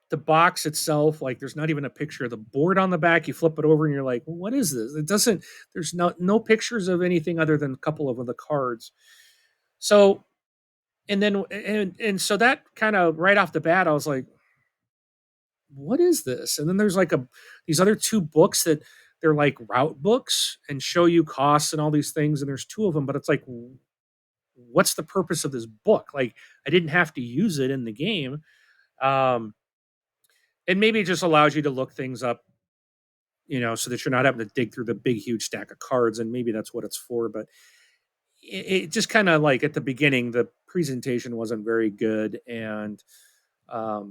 the box itself, like, there's not even a picture of the board on the back. You flip it over and you're like, well, what is this? It doesn't. There's no pictures of anything other than a couple of the cards. So, and then and so that kind of right off the bat, I was like, what is this? And then there's like these other 2 books that they're like route books and show you costs and all these things. And there's 2 of them, but it's like, what's the purpose of this book? Like, I didn't have to use it in the game. And maybe it just allows you to look things up so that you're not having to dig through the big, huge stack of cards. And maybe that's what it's for. But it just kind of like at the beginning, the presentation wasn't very good. And, but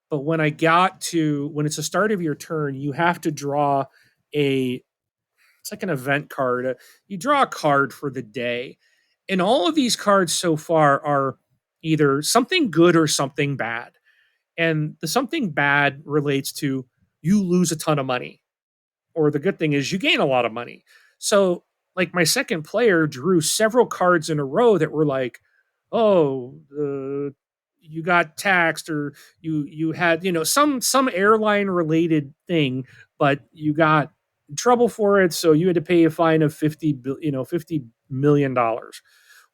when when it's the start of your turn, you have to draw it's like an event card. You draw a card for the day. And all of these cards so far are either something good or something bad. And the something bad relates to you lose a ton of money, or the good thing is you gain a lot of money. So, like, my second player drew several cards in a row that were like, oh, you got taxed, or you had some airline related thing, but you got in trouble for it, so you had to pay a fine of 50 million dollars.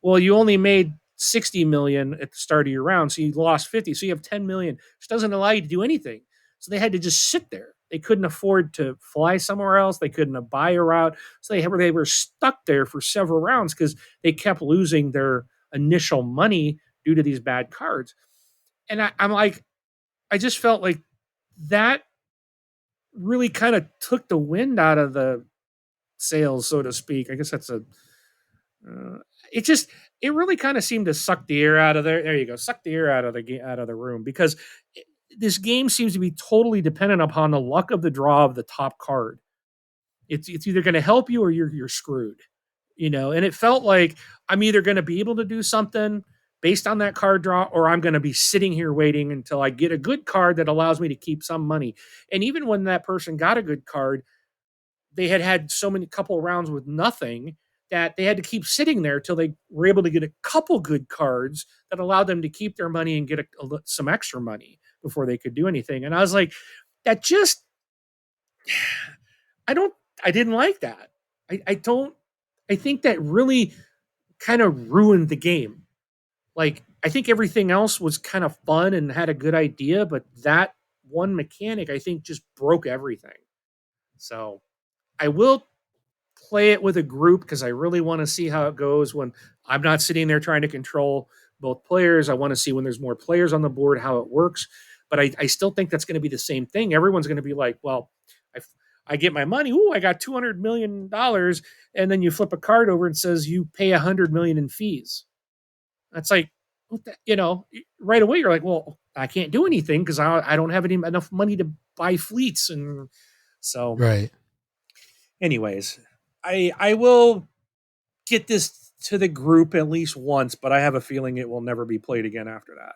Well, you only made 60 million at the start of your round, so you lost 50. So you have 10 million, which doesn't allow you to do anything. So they had to just sit there. They couldn't afford to fly somewhere else. They couldn't buy a route. So they were stuck there for several rounds because they kept losing their initial money due to these bad cards. And I'm like, I just felt like that really kind of took the wind out of the sails, so to speak. I guess that's a uh, it just it really kind of seemed to suck the air out of there. There you go, suck the air out of the room, because this game seems to be totally dependent upon the luck of the draw of the top card. It's either going to help you or you're screwed, And it felt like I'm either going to be able to do something based on that card draw, or I'm going to be sitting here waiting until I get a good card that allows me to keep some money. And even when that person got a good card, they had so many couple rounds with nothing that they had to keep sitting there till they were able to get a couple good cards that allowed them to keep their money and get some extra money before they could do anything. And I was like, that just, I don't, I didn't like that. I don't, I think that really kind of ruined the game. Like, I think everything else was kind of fun and had a good idea, but that one mechanic, I think, just broke everything. So I will play it with a group because I really want to see how it goes when I'm not sitting there trying to control both players. I want to see when there's more players on the board how it works. But I still think that's going to be the same thing. Everyone's going to be like, well, I, I get my money. Ooh, I got $200 million, and then you flip a card over and says you pay $100 million in fees. That's like, right away you're like, well, I can't do anything because I don't have enough money to buy fleets, and so. Right. Anyways, I will get this to the group at least once, but I have a feeling it will never be played again after that.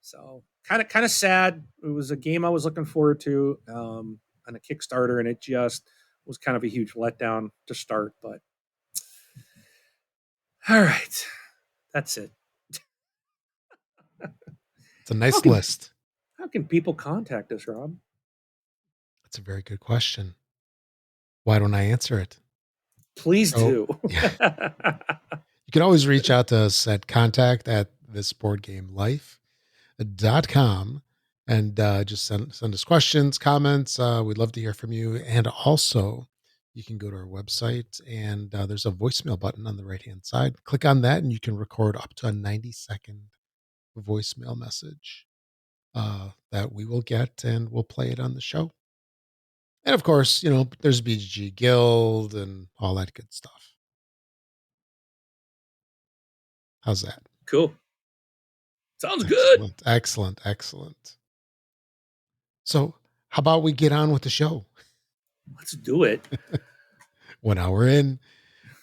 So kind of sad. It was a game I was looking forward to on a Kickstarter, and it just was kind of a huge letdown to start. But all right, that's it. It's a nice list. How can people contact us, Rob? That's a very good question. Why don't I answer it? Please do. Yeah. You can always reach out to us at contact@thisboardgamelife.com and just send us questions, comments. We'd love to hear from you. And also, you can go to our website and there's a voicemail button on the right-hand side. Click on that and you can record up to a 90-second voicemail message that we will get and we'll play it on the show. And of course, there's BGG Guild and all that good stuff. How's that? Cool. Sounds Excellent, good. excellent. So how about we get on with the show? Let's do it. 1 hour in,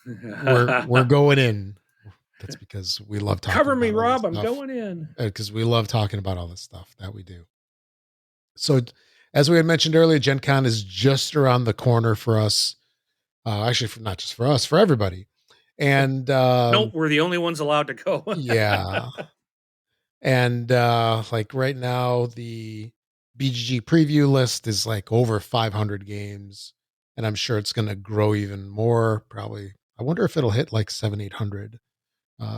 we're going in. That's because we love talking. Cover me, Rob. I'm going in. Because we love talking about all this stuff that we do. So, as we had mentioned earlier, GenCon is just around the corner for us. Actually, not just for us, for everybody. And nope, we're the only ones allowed to go. Yeah. And like right now, the BGG preview list is like over 500 games, and I'm sure it's going to grow even more. Probably, I wonder if it'll hit like 700-800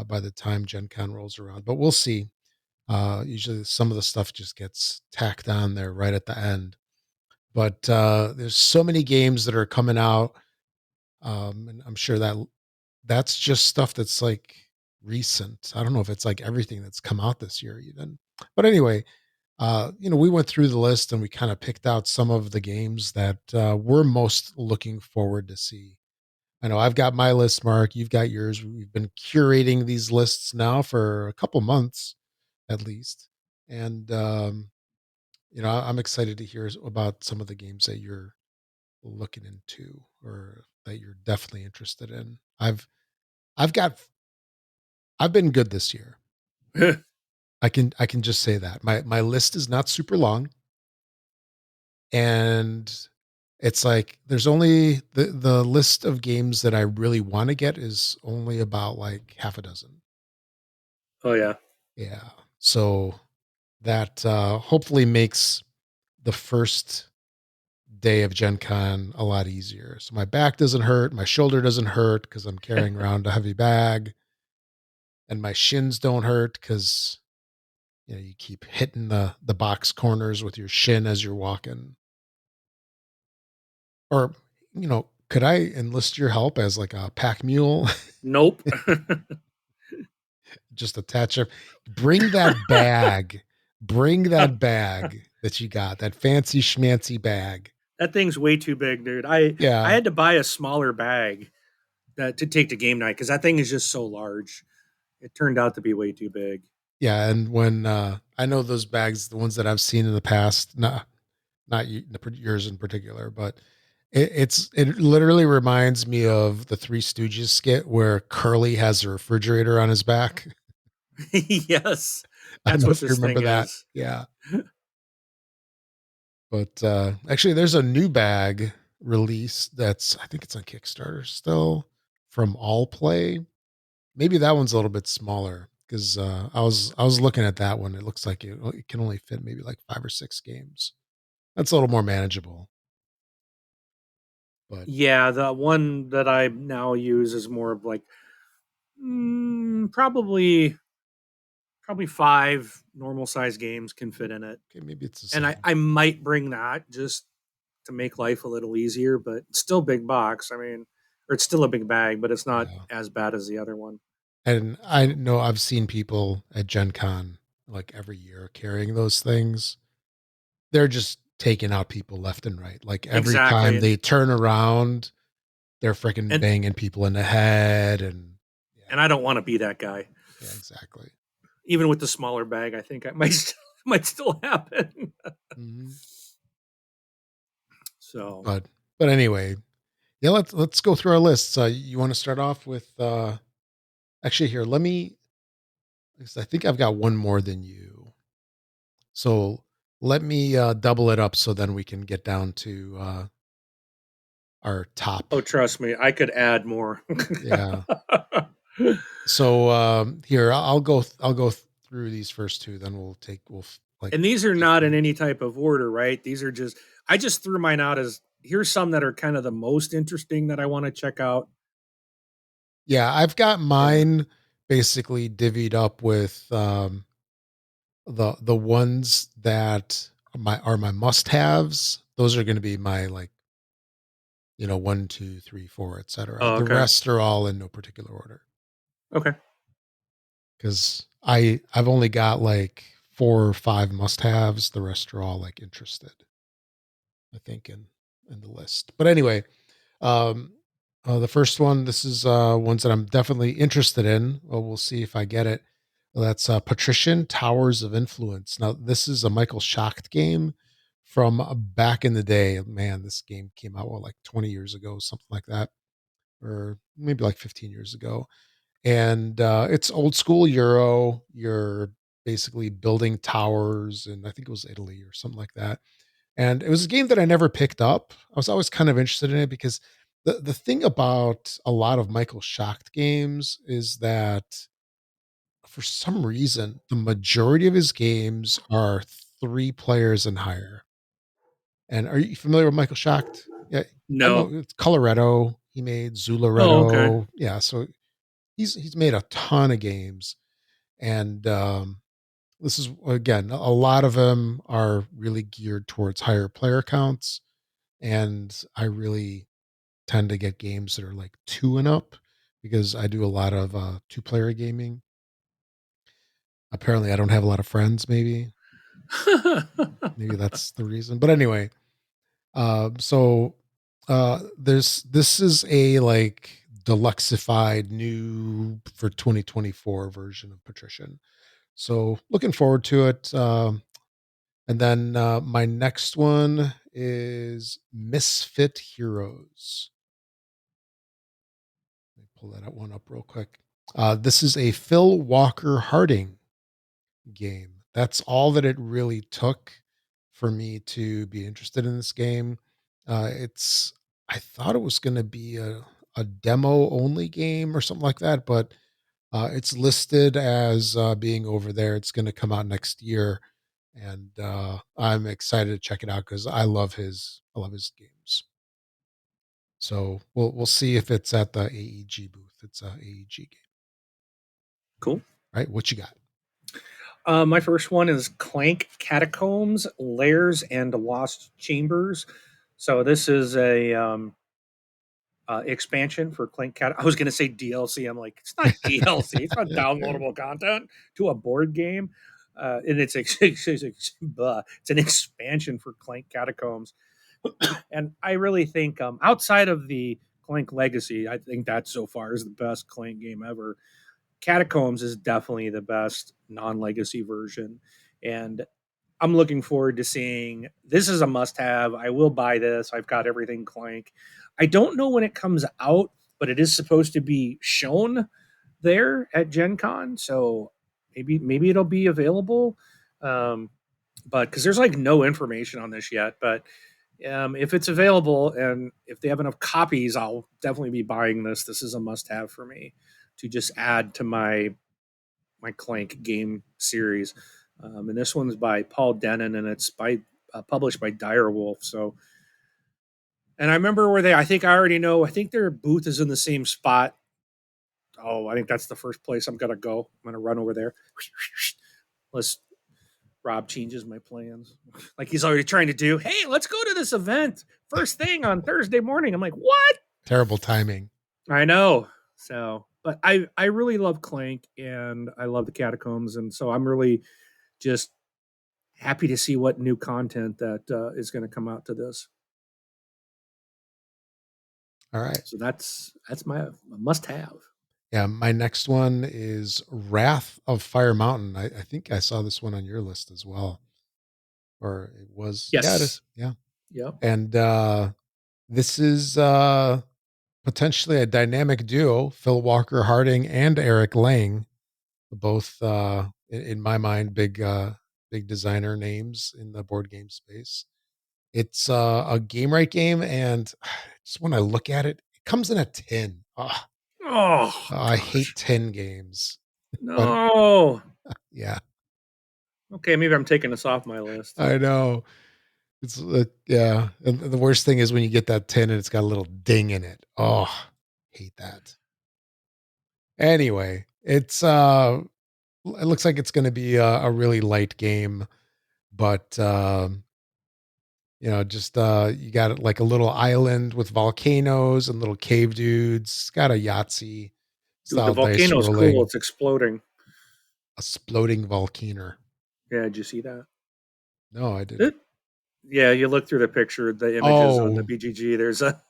by the time Gen Con rolls around, but we'll see. Usually some of the stuff just gets tacked on there right at the end. But there's so many games that are coming out. And I'm sure that's just stuff that's like recent. I don't know if it's like everything that's come out this year even. But anyway, We went through the list and we kind of picked out some of the games that we're most looking forward to see. I know I've got my list, Mark. You've got yours. We've been curating these lists now for a couple months at least. And, I'm excited to hear about some of the games that you're looking into or that you're definitely interested in. I've got, I've been good this year. I can just say that my list is not super long, and it's like there's only the list of games that I really want to get is only about like half a dozen. Oh yeah. Yeah. So that hopefully makes the first day of Gen Con a lot easier. So my back doesn't hurt, my shoulder doesn't hurt because I'm carrying around a heavy bag, and my shins don't hurt because you keep hitting the box corners with your shin as you're walking. Or, could I enlist your help as like a pack mule? Nope. Just attach it. Bring that bag. Bring that bag that you got, that fancy schmancy bag. That thing's way too big, dude. I Yeah. had to buy a smaller bag to take to game night because that thing is just so large. It turned out to be way too big. Yeah. And when I know those bags, the ones that I've seen in the past, not yours in particular, but it literally reminds me of the Three Stooges skit where Curly has a refrigerator on his back. Yes, I don't that's know what if you this thing remember that. is. Yeah. But actually, there's a new bag release that's I think it's on Kickstarter still from All Play. Maybe that one's a little bit smaller because I was looking at that one. It looks like it can only fit maybe like 5 or 6 games. That's a little more manageable. But Yeah, the one that I now use is more of like probably five normal size games can fit in it, okay, maybe it's the and I same. I might bring that just to make life a little easier. But it's still big box. I mean, or it's still a big bag, but it's not Yeah. as bad as the other one. And I know I've seen people at Gen Con like every year carrying those things. They're just taking out people left and right. Like every Exactly, time and they turn around, they're freaking and banging people in the head. And yeah, and I don't want to be that guy. yeah, exactly. Even with the smaller bag, I think I might might still happen. Hmm. So, But anyway, yeah, let's go through our lists. You want to start off with actually here, let me, because I think I've got one more than you. So let me double it up so then we can get down to our top. oh, trust me, I could add more. Yeah. So here I'll go through these first two, then like And these are keep not in them. any type of order, right? These are just I just threw mine out as here's some that are kind of the most interesting that I want to check out. Yeah, I've got And mine basically divvied up with the ones that are my must-haves. Those are going to be my like, 1, 2, 3, 4, etc. oh, The okay, rest are all in no particular order okay. because I've only got like 4 or 5 must-haves. The rest are all like interested, I think, in the list. But anyway, um, the first one, this is ones that I'm definitely interested in. Well, we'll see if I get it. Well, that's Patrician Towers of Influence. Now, this is a Michael Schacht game from back in the day. Man, this game came out like 20 years ago, something like that, or maybe like 15 years ago. And it's old school Euro. You're basically building towers, and I think it was Italy or something like that. And it was a game that I never picked up. I was always kind of interested in it because the thing about a lot of Michael Schacht games is that for some reason the majority of his games are 3 players and higher. And are you familiar with Michael Schacht? Yeah, I know No. it's Coloretto. He made Oh, okay. Zularetto. Yeah, so he's made a ton of games, and this is again a lot of them are really geared towards higher player counts, and I really tend to get games that are like 2 and up because I do a lot of 2-player gaming. Apparently, I don't have a lot of friends, maybe. Maybe that's the reason. But anyway, so this is a like deluxeified new for 2024 version of Patrician. So looking forward to it. And then my next one is Misfit Heroes. Let me pull that one up real quick. This is a Phil Walker Harding game. That's all that it really took for me to be interested in this game. It's I thought it was going to be a demo only game or something like that, but it's listed as being over there. It's going to come out next year, and I'm excited to check it out because I love his games. So we'll see if it's at the AEG booth. It's a AEG game. Cool. Right? What you got? My first one is Clank Catacombs, Lairs, and Lost Chambers. So this is a expansion for Clank Cat. I was going to say DLC. I'm like, it's not DLC. It's not downloadable content to a board game. And it's an expansion for Clank Catacombs. And I really think outside of the Clank Legacy, I think that so far is the best Clank game ever. Catacombs is definitely the best non-legacy version, and I'm looking forward to seeing. This is a must-have. I will buy this. I've got everything Clank. I don't know when it comes out, but it is supposed to be shown there at GenCon, so maybe it'll be available. But because there's like no information on this yet, but if it's available and if they have enough copies, I'll definitely be buying this. This is a must-have for me to just add to my Clank game series. And this one's by Paul Denon, and it's by published by Direwolf. So, and I remember where they. I think I already know. I think their booth is in the same spot. Oh, I think that's the first place I'm gonna go. I'm gonna run over there. Let's. Rob changes my plans, like he's already trying to do. Hey, let's go to this event first thing on Thursday morning. I'm like, what? Terrible timing. I know. So, but I really love Clank and I love the Catacombs, and so I'm really just happy to see what new content that is going to come out to this. All right. So that's my must have. Yeah, my next one is Wrath of Fire Mountain. I think I saw this one on your list as well. Or it was. Yeah, it Yes. is. Yeah. Yep. And this is potentially a dynamic duo, Phil Walker Harding and Eric Lang, both in my mind big designer names in the board game space. It's a game right game, and just when I look at it, it comes in a 10. Oh, I hate 10 games. But no. yeah, Okay, maybe I'm taking this off my list. I know. It's yeah. And the worst thing is when you get that 10 and it's got a little ding in it. Oh, hate that. Anyway, it looks like it's going to be a really light game, but just you got like a little island with volcanoes and little cave dudes. It's got a Yahtzee Dude, the style dice volcano's cool. rolling, It's exploding. a exploding volcano. Yeah, did you see that? No, I didn't. It, yeah, you look through the picture, the images on the Oh, BGG. There's a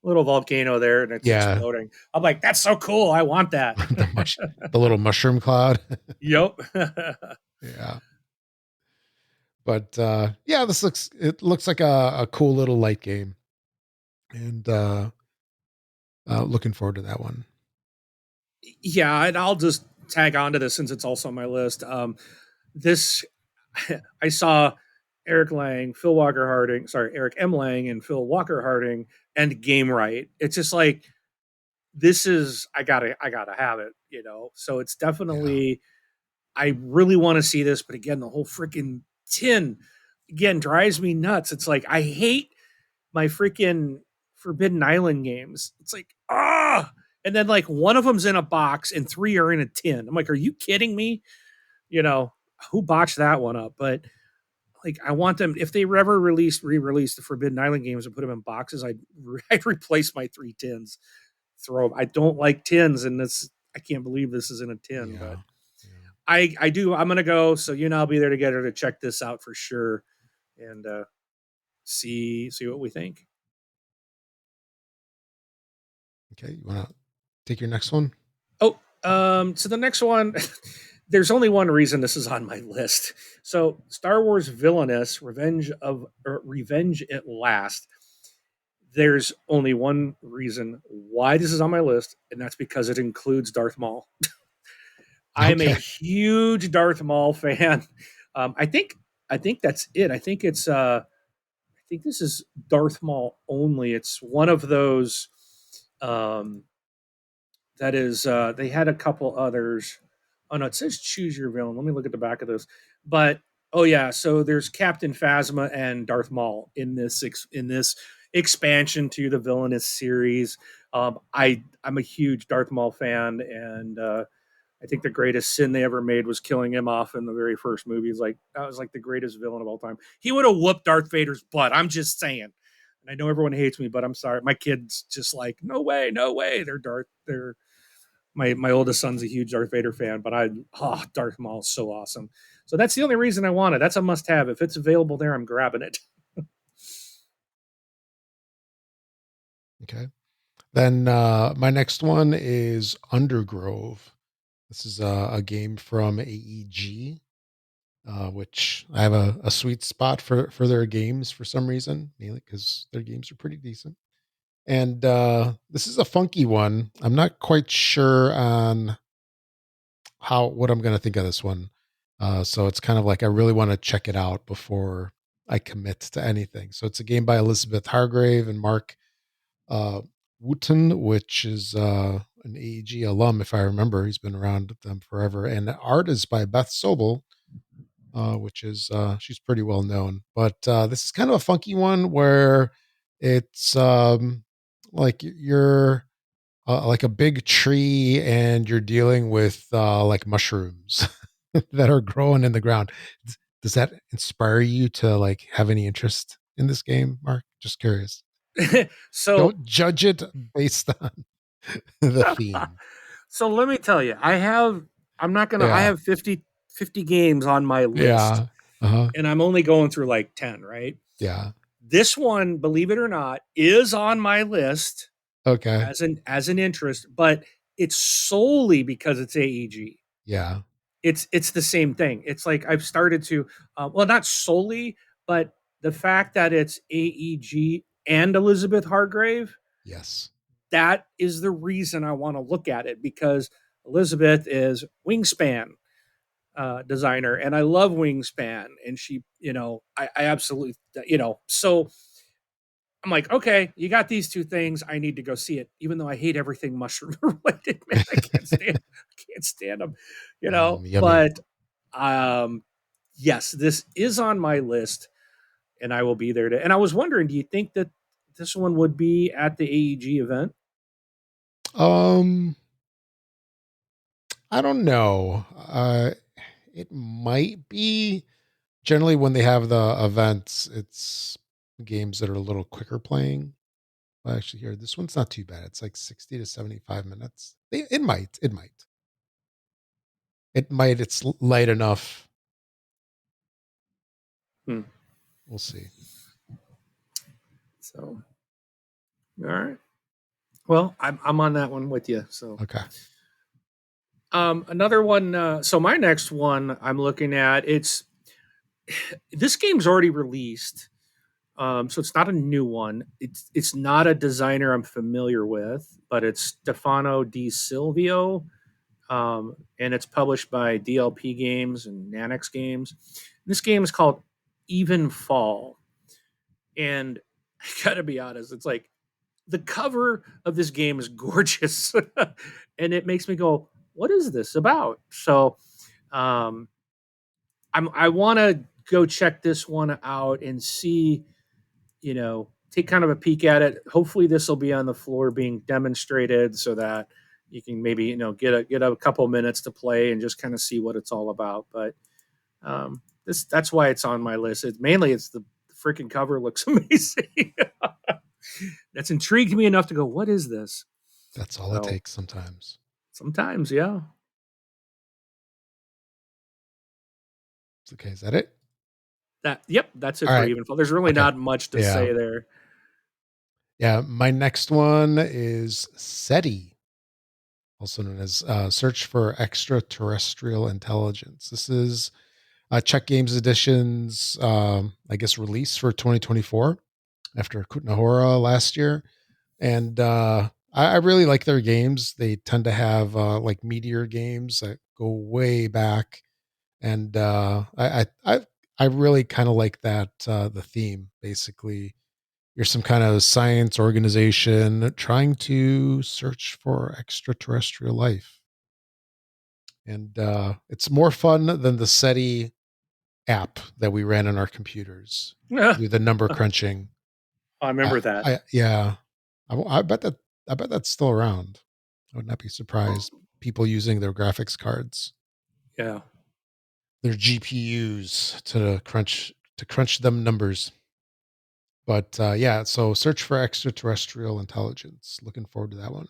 little volcano there, and it's yeah, exploding. I'm like, that's so cool. I want that. the little mushroom cloud. Yep. Yeah. But yeah, it looks like a cool little light game. And looking forward to that one. Yeah, and I'll just tag on to this since it's also on my list. This I saw Eric Lang, Phil Walker Harding, sorry, Eric M. Lang and Phil Walker Harding and Game Right. It's just like this is I gotta have it, you know. So it's Yeah. definitely I really want to see this, but again, the whole freaking tin again drives me nuts. It's like I hate my freaking Forbidden Island games. It's like and then like one of them's in a box and three are in a tin. I'm like, are you kidding me? You know who botched that one up? But like, I want them if they ever re-release the Forbidden Island games and put them in boxes. I'd replace my three tins. Throw them. I don't like tins, and this I can't believe this is in a tin, Yeah. but Yeah. I do. I'm gonna go. So you and I'll be there together to check this out for sure, and see what we think. Okay, you want to take your next one? Oh, so the next one, there's only one reason this is on my list. So Star Wars Villainous, Revenge at Last. There's only one reason why this is on my list, and that's because it includes Darth Maul. I am a Okay. huge Darth Maul fan. I think that's it. I think this is Darth Maul only. It's one of those um, that is they had a couple others. Oh no, it says choose your villain. Let me look at the back of this. But oh yeah, so there's Captain Phasma and Darth Maul in this expansion to the Villainous series. I'm a huge Darth Maul fan, and I think the greatest sin they ever made was killing him off in the very first movie. It's like that was like the greatest villain of all time. He would have whooped Darth Vader's butt. I'm just saying. And I know everyone hates me, but I'm sorry. My kids just like, no way, no way. They're my oldest son's a huge Darth Vader fan, but Darth Maul is so awesome. So that's the only reason I want it. That's a must have. If it's available there, I'm grabbing it. Okay. Then my next one is Undergrove. This is a game from AEG, which I have a sweet spot for their games for some reason, mainly because their games are pretty decent. And this is a funky one. I'm not quite sure on what I'm going to think of this one. So it's kind of like I really want to check it out before I commit to anything. So it's a game by Elizabeth Hargrave and Mark Wooten, which is an AEG alum, if I remember. He's been around them forever. And the art is by Beth Sobel, which is she's pretty well known. But this is kind of a funky one where it's like you're like a big tree and you're dealing with like mushrooms that are growing in the ground. Does that inspire you to like have any interest in this game, Mark? Just curious. so Don't judge it based on the theme. so let me tell you, I Yeah. have 50 games on my list, Yeah. Uh-huh. and I'm only going through like 10, right? Yeah. This one, believe it or not, is on my list Okay. as an interest, but it's solely because it's AEG. Yeah. It's the same thing. It's like I've started to, well, not solely, but the fact that it's AEG and Elizabeth Hargrave, Yes. that is the reason I want to look at it, because Elizabeth is Wingspan designer, and I love Wingspan, and she, I absolutely, so I'm like, okay, you got these two things. I need to go see it, even though I hate everything mushroom related. Man, I can't stand them, Yummy. But um, yes, this is on my list, and I will be there to. And I was wondering, do you think that this one would be at the AEG event? Um, I don't know. It might be. Generally, when they have the events, it's games that are a little quicker playing. Well, actually, here, this one's not too bad. It's like 60 to 75 minutes. It might. It might. It might. It's light enough. Hmm. We'll see. So, all right. Well, I'm on that one with you. So, Okay. another one. So my next one I'm looking at, this game's already released. So it's not a new one. It's not a designer I'm familiar with, but it's Stefano Di Silvio, and it's published by DLP Games and Nanix Games. This game is called Even Fall, and I gotta be honest, it's like the cover of this game is gorgeous, and it makes me go, "What is this about?" So, um, I want to go check this one out and see, take kind of a peek at it. Hopefully, this will be on the floor being demonstrated so that you can maybe, get a couple minutes to play and just kind of see what it's all about. But that's why it's on my list. It's the freaking cover looks amazing. That's intrigued me enough to go, what is this? That's all it So takes sometimes. sometimes, yeah. Okay, is that it? Yep, that's it All for right. Evenfall. There's really Okay. not much to Yeah. say there. Yeah. My next one is SETI, also known as Search for Extraterrestrial Intelligence. This is Czech Games Edition's, I guess, release for 2024 after Kutnahora last year. And I really like their games. They tend to have like meteor games that go way back. And I really kind of like that, the theme, basically. You're some kind of science organization trying to search for extraterrestrial life. And it's more fun than the SETI app that we ran on our computers to do the number crunching. I remember that. Yeah, I bet that that's still around. I would not be surprised. People using their graphics cards, Yeah. their GPUs to crunch them numbers. But yeah, so search for extraterrestrial intelligence. Looking forward to that one.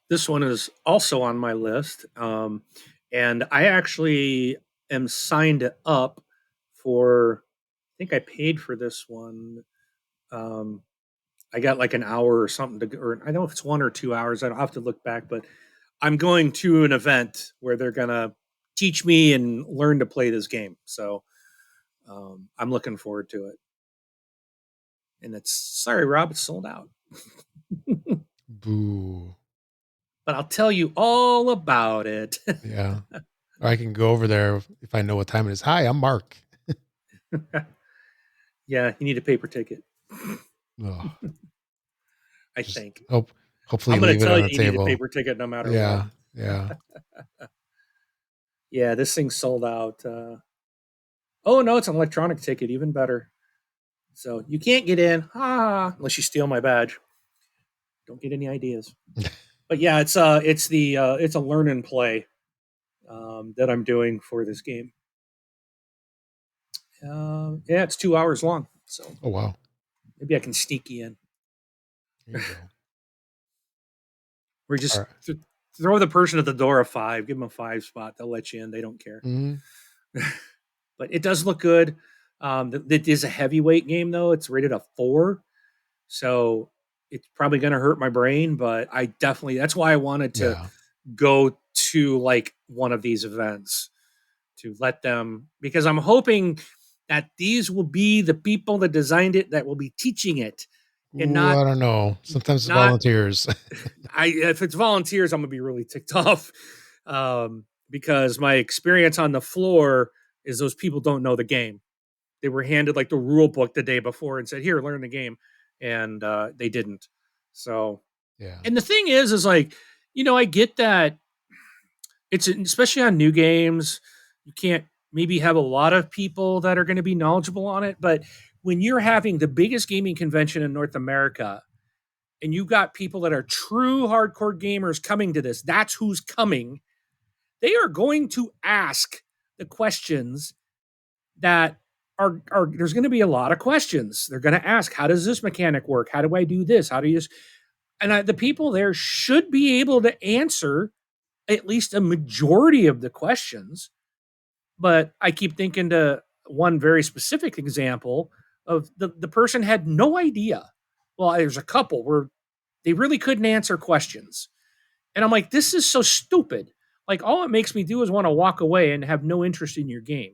This one is also on my list. And I actually am signed up for, I think I paid for this one. Um, I got like an hour or something to, or I don't know if it's 1 or 2 hours. I don't have to look back, but I'm going to an event where they're going to teach me and learn to play this game. So I'm looking forward to it. And it's, sorry, Rob, it's sold out. Boo. But I'll tell you all about it. Yeah. Or I can go over there if I know what time it is. Hi, I'm Mark. Yeah, you need a paper ticket. Oh, I just think. hopefully I'm going to leave it tell on you the you need a table. paper ticket no matter what. Yeah. Yeah. Yeah, this thing's sold out. Oh no, it's an electronic ticket, even better. So you can't get in, unless you steal my badge. Don't get any ideas. But yeah, it's a learn and play that I'm doing for this game. Yeah, it's 2 hours long, so Oh wow. maybe I can sneak you in. There you go. We're All just right. throw the person at the door a five, give them a five spot, they'll let you in. They don't care. Mhm. But it does look good. It is a heavyweight game though. It's rated a 4, so it's probably going to hurt my brain. But I definitely that's why I wanted to Yeah. go to like one of these events to let them, because I'm hoping that these will be the people that designed it that will be teaching it, and Ooh, I don't know. Sometimes it's not volunteers. I if it's volunteers, I'm gonna be really ticked off, because my experience on the floor is those people don't know the game. They were handed like the rule book the day before and said, "Here, learn the game," and they didn't. So, Yeah. and the thing is like, I get that it's especially on new games, you can't maybe have a lot of people that are going to be knowledgeable on it, but when you're having the biggest gaming convention in North America and you've got people that are true hardcore gamers coming to this, that's who's coming. They are going to ask the questions that are there's going to be a lot of questions. They're going to ask, how does this mechanic work? How do I do this? How do you? The people there should be able to answer at least a majority of the questions. But I keep thinking to one very specific example of the person had no idea. Well, there's a couple where they really couldn't answer questions. And I'm like, this is so stupid. Like, all it makes me do is want to walk away and have no interest in your game.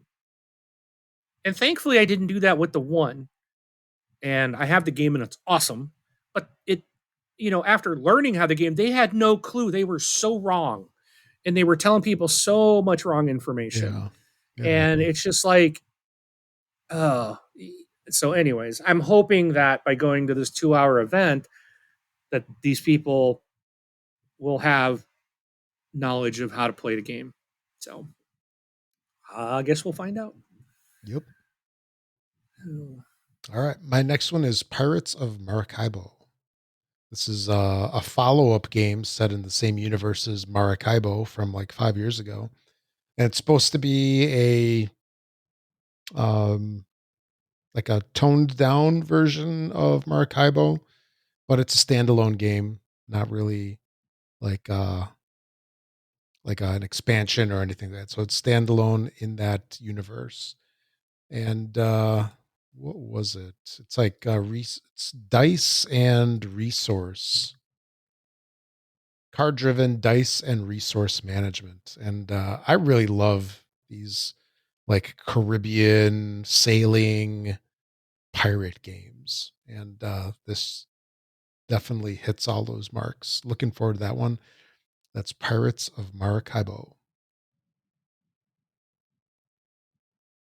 And thankfully, I didn't do that with the one. And I have the game and it's awesome. But after learning how the game, they had no clue. They were so wrong. And they were telling people so much wrong information. Yeah. Yeah, it And happens. it's just like, oh. So, anyways, I'm hoping that by going to this 2 hour event, that these people will have knowledge of how to play the game. So, I guess we'll find out. Yep. All right. My next one is Pirates of Maracaibo. This is a follow-up game set in the same universe as Maracaibo from like 5 years ago. And it's supposed to be um like a toned down version of Maracaibo, but it's a standalone game, not really like like an expansion or anything like that. So it's standalone in that universe. And what was it? It's like it's dice and resource, card driven dice and resource management. And I really love these like Caribbean sailing pirate games. And this definitely hits all those marks. Looking forward to that one. That's Pirates of Maracaibo.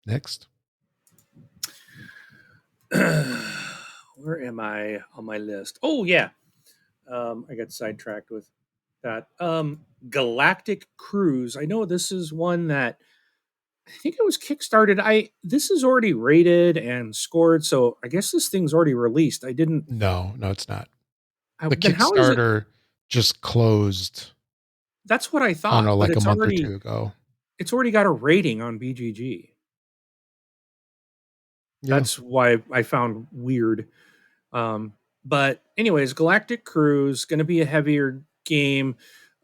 Next. Where am I on my list? Oh yeah, I got sidetracked with that. Galactic Cruise. I know this is one that I think it was kickstarted. I This is already rated and scored, so I guess this thing's already released. I didn't. No, no, it's not. The Then how is it? Kickstarter just closed, That's what I I don't know, thought, but like a month or two ago. it's already got a rating on BGG. Yeah. That's why I found weird. Um, but anyways, Galactic Cruise going to be a heavier game,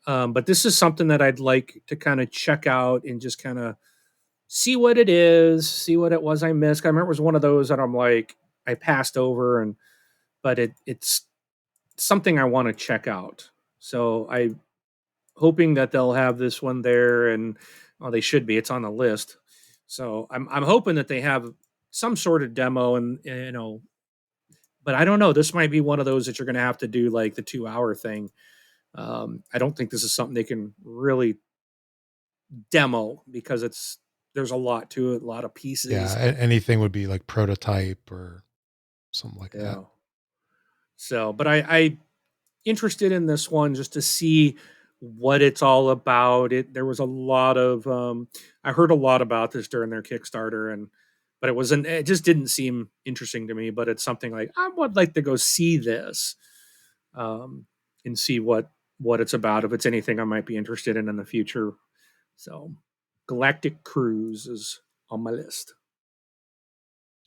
but this is something that I'd like to kind of check out and just kind of see what it is, see what it was I missed. I remember it was one of those that I'm like I passed over, and but it's something I want to check out. So I hoping that they'll have this one there, and well, they should be. It's on the list, so I'm hoping that they have some sort of demo, and but I don't know. This might be one of those that you're going to have to do like the 2 hour thing. I don't think this is something they can really demo because there's a lot to it, a lot of Yeah. pieces. Anything would be like prototype or something like that. Yeah. So, but I interested in this one just to see what it's all about. There was a lot of I heard a lot about this during their Kickstarter, and but it just didn't seem interesting to me. But it's something like I would like to go see this um, and see what it's about. If it's anything I might be interested in the future. So, Galactic Cruise is on my list.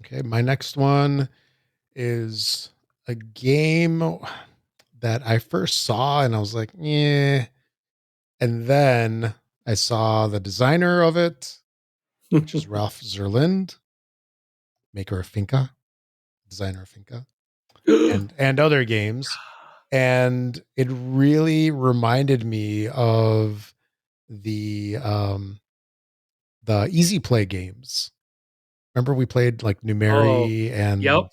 Okay. My next one is a game that I first saw and I was like, yeah. And then I saw the designer of it, which is Ralph Zerlind, maker of Finca, designer of Finca, and other games. And it really reminded me of the easy play games. Remember we played like Oh, Numeri yep,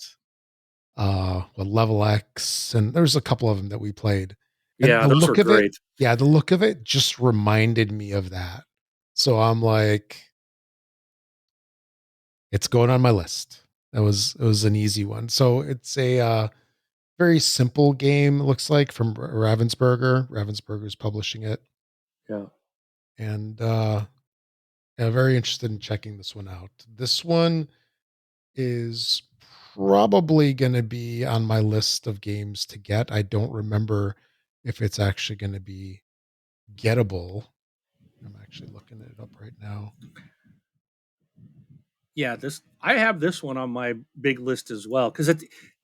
and Level X, and there's a couple of them that we played. And yeah, those were great. the look of it just reminded me of that. So I'm like, it's going on my list. It was an easy one. So it's a very simple game. It looks like from Ravensburger. Ravensburger's publishing it, Yeah, and yeah, very interested in checking this one out. This one is probably going to be on my list of games to get. I don't remember if it's actually going to be gettable. I'm actually looking it up right now. yeah. This I have this one on my big list as well because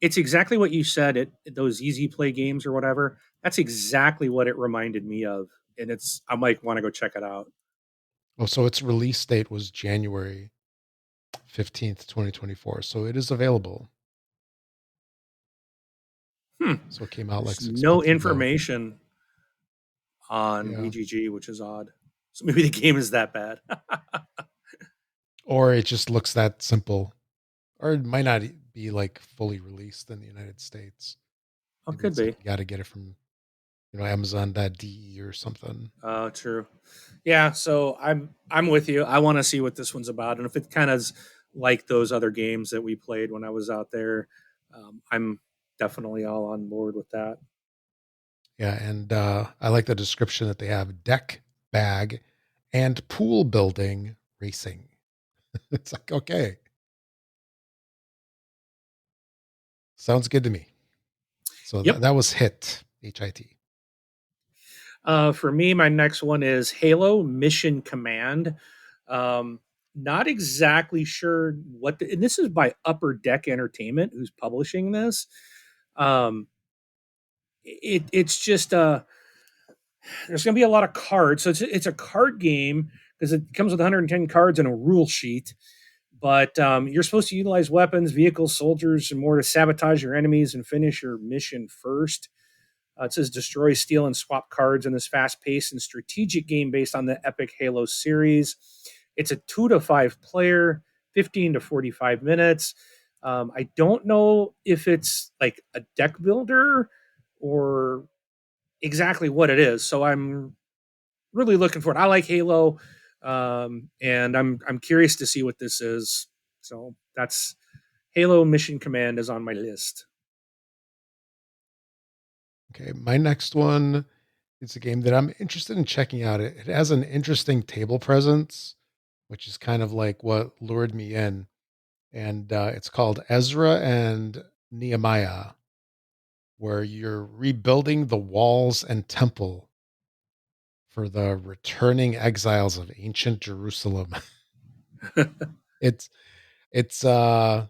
it's exactly what you said. Those easy play games or whatever. That's exactly what it reminded me of, and I might want to go check it out. Oh, so its release date was January 15th, 2024. So it is available. Hmm. So it came out like There's six no months ago. information on Yeah. BGG, which is odd. So maybe the game is that bad. Or it just looks that simple. Or it might not be like fully released in the United States. Oh, Maybe could it's like be. you got to get it from, Amazon.de or something. True. Yeah, so I'm with you. I want to see what this one's about, and if it kind of is like those other games that we played when I was out there, I'm definitely all on board with that. Yeah. And I like the description that they have: deck, bag, and pool building racing. It's like, okay, sounds good to me. So Yep. that was HIT. For me, my next one is Halo Mission Command. Not exactly sure and this is by Upper Deck Entertainment, who's publishing this. Um, it's just There's going to be a lot of cards. So it's a card game because it comes with 110 cards and a rule sheet. But you're supposed to utilize weapons, vehicles, soldiers, and more to sabotage your enemies and finish your mission first. It says destroy, steal, and swap cards in this fast paced and strategic game based on the epic Halo series. It's a 2 to 5 player, 15 to 45 minutes. I don't know if it's like a deck builder or exactly what it is. So I'm really looking for it. I like Halo, and I'm curious to see what this is. So that's Halo Mission Command is on my list. Okay, my next one is a game that I'm interested in checking out. It has an interesting table presence, which is kind of like what lured me in. And it's called Ezra and Nehemiah, where you're rebuilding the walls and temple for the returning exiles of ancient Jerusalem. it's it's by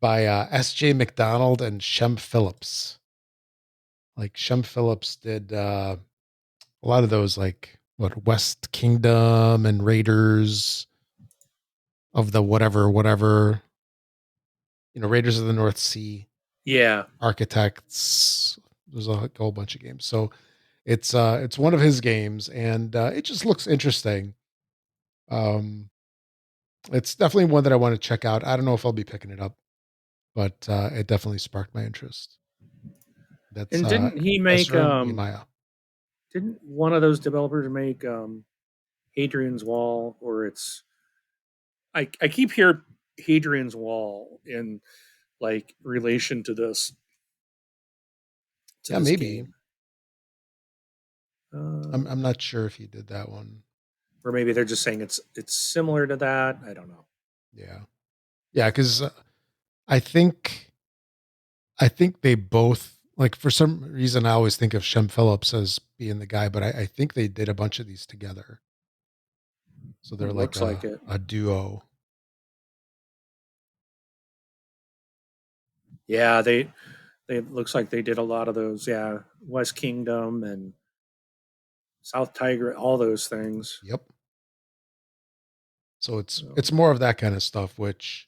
S.J. McDonald and Shem Phillips. Like Shem Phillips did a lot of those, like what West Kingdom and Raiders of the whatever, Raiders of the North Sea, Yeah. Architects. There's a whole bunch of games. So it's one of his games, and it just looks interesting. Um, it's definitely one that I want to check out. I don't know if I'll be picking it up, but it definitely sparked my interest. That's And didn't he make Ezra Nehemiah. didn't one of those developers make Hadrian's Wall, or it's I keep hearing Hadrian's Wall in like relation to Yeah, this maybe. game. I'm not sure if he did that one. Or maybe they're just saying it's similar to that. I don't know. Yeah, yeah, because I think I think they both, like, for some reason I always think of Shem Phillips as being the guy, but I think they did a bunch of these together. So they're It like looks like it. a duo. Yeah, they looks like they did a lot of those. Yeah, West Kingdom and South Tiger, all those things. Yep. So So, it's more of that kind of stuff, which,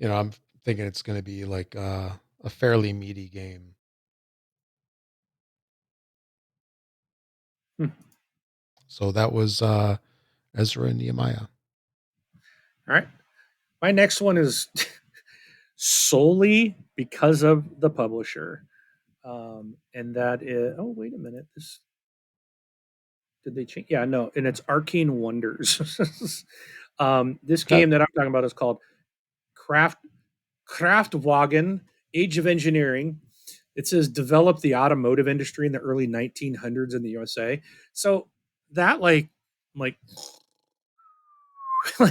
I'm thinking it's going to be like a fairly meaty game. hmm. So that was Ezra and Nehemiah. All right. My next one is solely because of the publisher. And that is, oh, wait a minute. This, did they change? Yeah, no. And it's Arcane Wonders. This Okay. game that I'm talking about is called Craft Kraftwagen Age of Engineering. It says develop the automotive industry in the early 1900s in the USA. So that like like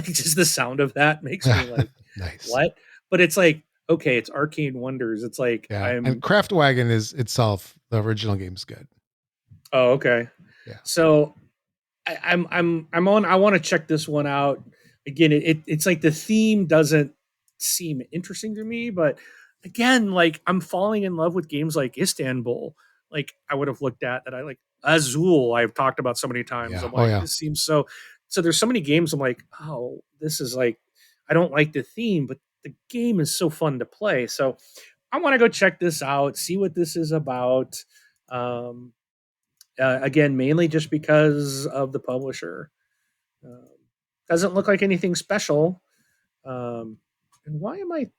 just the sound of that makes me like Nice. what? But it's like okay, it's Arcane Wonders. It's like Yeah, and I'm Kraftwagen is itself, the original game's good. oh okay. Yeah. So I'm on. I want to check this one out again. It's like the theme doesn't seem interesting to me, but again, like I'm falling in love with games like Istanbul. Like I would have looked at that. I like Azul. I've talked about so many times. Yeah. I'm Oh like yeah. this seems so. So there's so many games. I'm like, oh, this is like I don't like the theme, but the game is so fun to play. So I want to go check this out, see what this is about. Um, again, mainly just because of the publisher. Um, doesn't look like anything special. And why am I?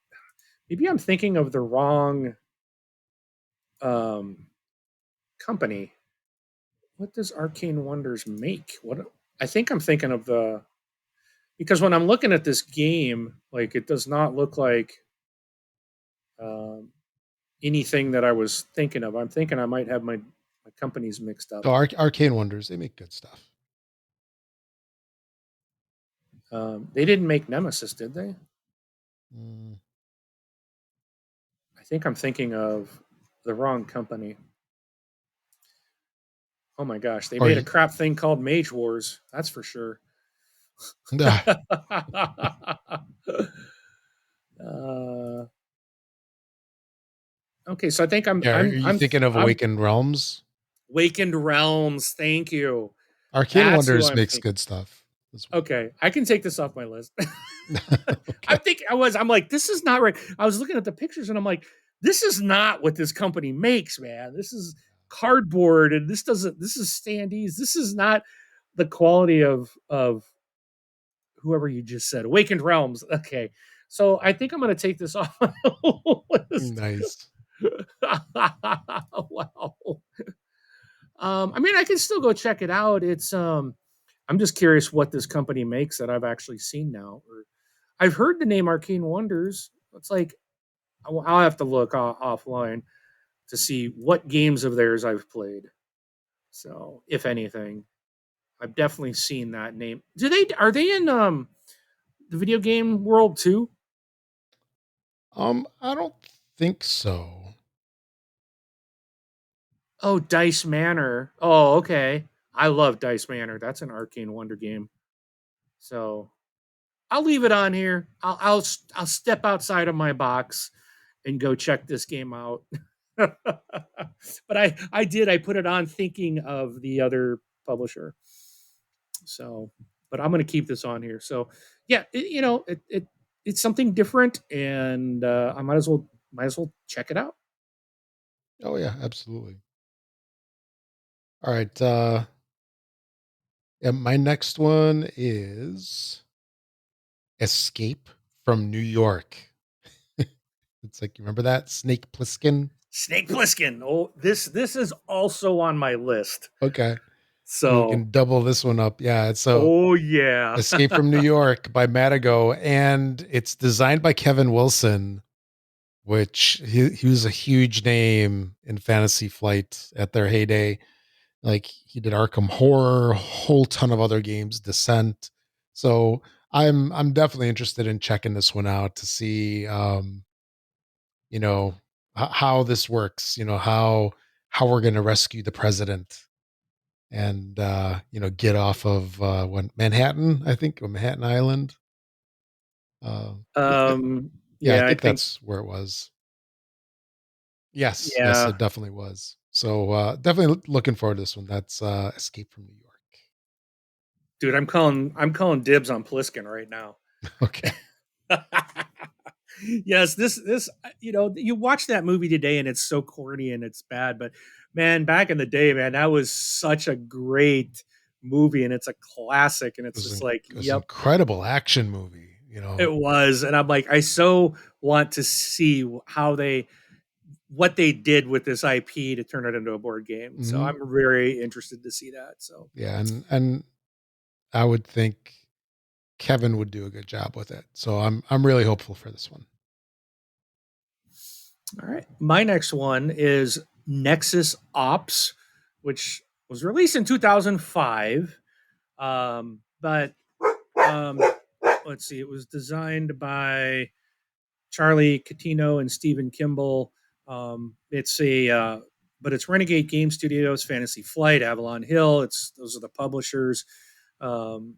Maybe I'm thinking of the wrong um, company. What does Arcane Wonders make? What I think I'm thinking of the because when I'm looking at this game, like it does not look like um, anything that I was thinking of. I'm thinking I might have my companies mixed up. So Arcane Wonders, they make good stuff. They didn't make Nemesis, did they? Mm. I think I'm thinking of the wrong company. Oh my gosh, they Or made a crap thing called Mage Wars. That's for sure. yeah, uh, okay, so I think I'm are I'm you I'm thinking of I'm Awakened Realms? Awakened Realms. Thank you. Arcane That's who Wonders I'm makes thinking. good stuff as well. Okay, I can take this off my list. Okay. I'm like, this is not right. I was looking at the pictures and I'm like, this is not what this company makes, man. This is cardboard and this is standees. This is not the quality of whoever you just said. Awakened Realms. Okay. So I think I'm gonna take this off my list. Nice. Wow. I mean, I can still go check it out. I'm just curious what this company makes that I've actually seen now. Or I've heard the name Arcane Wonders. It's like I'll have to look offline to see what games of theirs I've played. So, if anything, I've definitely seen that name. Do they are they in the video game world too? I don't think so. Oh, Dice Manor. Oh, okay. I love Dice Manor. That's an Arcane Wonder game. So I'll leave it on here. I'll step outside of my box and go check this game out. But I put it on thinking of the other publisher. So, but I'm going to keep this on here. So, yeah, it's something different, and I might as well check it out. Oh yeah, absolutely. All right. Yeah, my next one is Escape from New York. It's like, you remember that? Snake Plissken? Snake Plissken. Oh, this is also on my list. Okay. So we So, can double this one up. Yeah. It's so oh yeah. Escape from New York by Matago. And it's designed by Kevin Wilson, which he was a huge name in Fantasy Flight at their heyday. Like he did Arkham Horror, a whole ton of other games, Descent. So I'm definitely interested in checking this one out to see you know how this works, how we're going to rescue the president and get off of what, Manhattan, I think, or Manhattan Island. Uh yeah, I Yeah, I think think that's where it was. Yes, yeah, it definitely was. So definitely looking forward to this one. That's Escape from New York. dude, I'm calling dibs on Pliskin right now. Okay. Yes, this you watch that movie today and it's so corny and it's bad, but man, back in the day, man, that was such a great movie and it's a classic and it's just like, It was an yep, incredible action movie, it was. And I'm like, I so want to see what they did with this IP to turn it into a board game. So Mhm. I'm very interested to see that. So Yeah, and I would think Kevin would do a good job with it. So I'm really hopeful for this one. all right. My next one is Nexus Ops, which was released in 2005. But let's see, it was designed by Charlie Catino and Stephen Kimball. But it's Renegade Game Studios, Fantasy Flight, Avalon Hill. Those are the publishers. Um,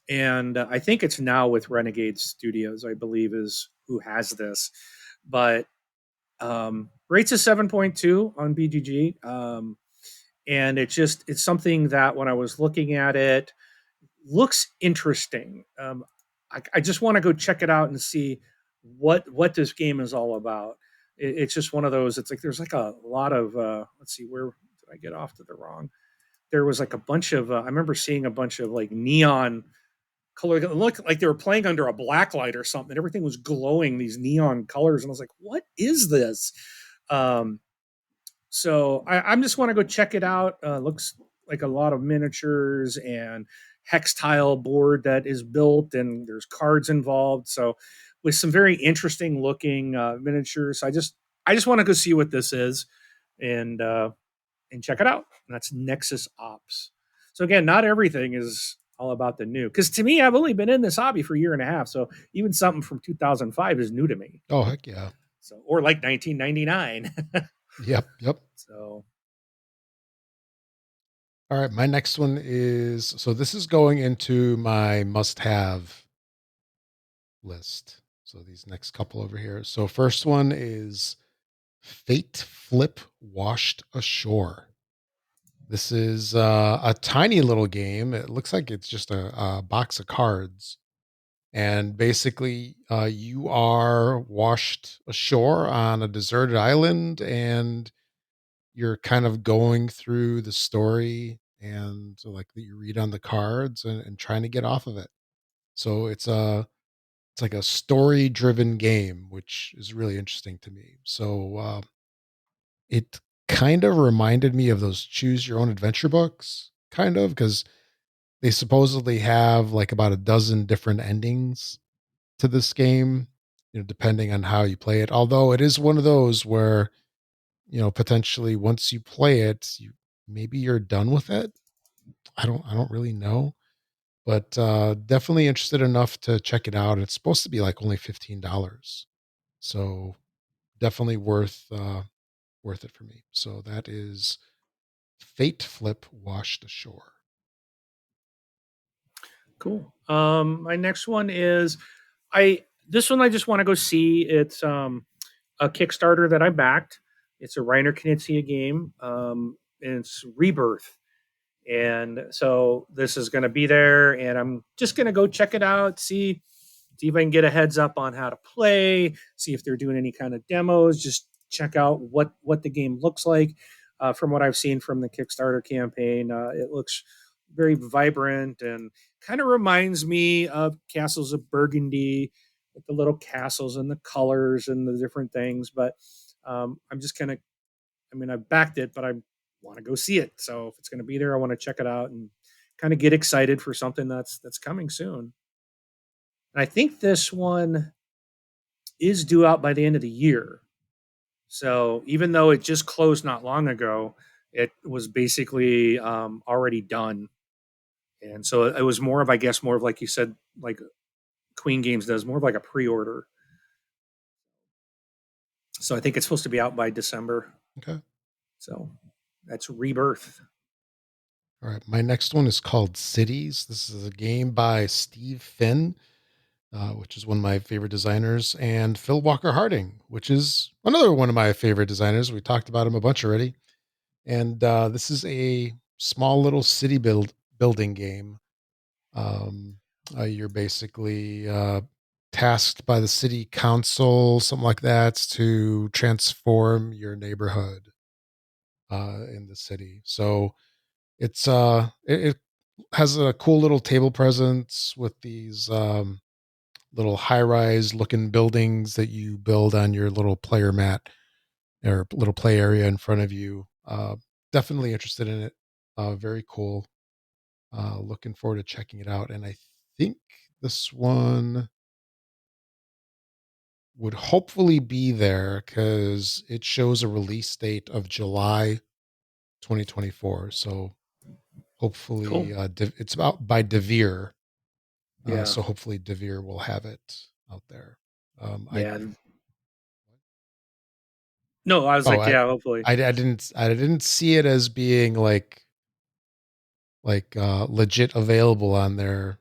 and I think it's now with Renegade Studios, I believe, is who has this. But rates a 7.2 on BGG. And it's something that when I was looking at it, looks interesting. I just want to go check it out and see what this game is all about. It's just one of those. It's like there's like a lot of let's see, where did I get off to the wrong? There was like a bunch of I remember seeing a bunch of like neon color. It looked like they were playing under a black light or something. Everything was glowing these neon colors, and I was like, "What is this?" Um, so I'm just want to go check it out. Looks like a lot of miniatures and hex tile board that is built, and there's cards involved. So with some very interesting looking miniatures. I just want to go see what this is, and uh, and check it out. And that's Nexus Ops. So again, not everything is all about the new. Because to me, I've only been in this hobby for a year and a half. So even something from 2005 is new to me. Oh, heck yeah. So or like 1999. Yep, yep. So All right, my next one is, so this is going into my must-have list. So these next couple over here. So first one is Fate Flip Washed Ashore. This is a tiny little game. It looks like it's just a box of cards. And basically, you are washed ashore on a deserted island, and you're kind of going through the story and like that you read on the cards and trying to get off of it. So it's like a story driven game, which is really interesting to me. So it kind of reminded me of those choose your own adventure books, kind of, because they supposedly have like about a dozen different endings to this game, depending on how you play it. Although it is one of those where, potentially once you play it, maybe you're done with it. I don't really know, but definitely interested enough to check it out. It's supposed to be like only $15. So definitely worth it for me. So that is Fate Flip Washed Ashore. Cool. My next one is I this one I just want to go see. It's a Kickstarter that I backed. It's a Reiner Knizia game. And it's Rebirth. And so this is going to be there, and I'm just going to go check it out, see if I can get a heads up on how to play, see if they're doing any kind of demos, just check out what the game looks like. From what I've seen from the Kickstarter campaign, it looks very vibrant and kind of reminds me of Castles of Burgundy with the little castles and the colors and the different things. But I'm just kind of, I mean, I've backed it, but I want to go see it. So if it's going to be there, I want to check it out and kind of get excited for something that's coming soon. And I think this one is due out by the end of the year. So even though it just closed not long ago, it was basically already done. And so it was more of, I guess, more of like you said, like Queen Games does, more of like a pre-order. So I think it's supposed to be out by December. Okay. So that's Rebirth. All right. My next one is called Cities. This is a game by Steve Finn, which is one of my favorite designers, and Phil Walker Harding, which is another one of my favorite designers. We talked about him a bunch already. And this is a small little city building game. Um, you're basically tasked by the city council, something like that, to transform your neighborhood in the city. So it has a cool little table presence with these little high-rise looking buildings that you build on your little player mat or little play area in front of you. Definitely interested in it. Very cool. Looking forward to checking it out. And I think this one would hopefully be there because it shows a release date of July 2024. So Cool. hopefully, it's about by Devere. Yeah. So hopefully Devere will have it out there. I Yeah. No, I was oh like, yeah, hopefully. I didn't see it as being legit available on their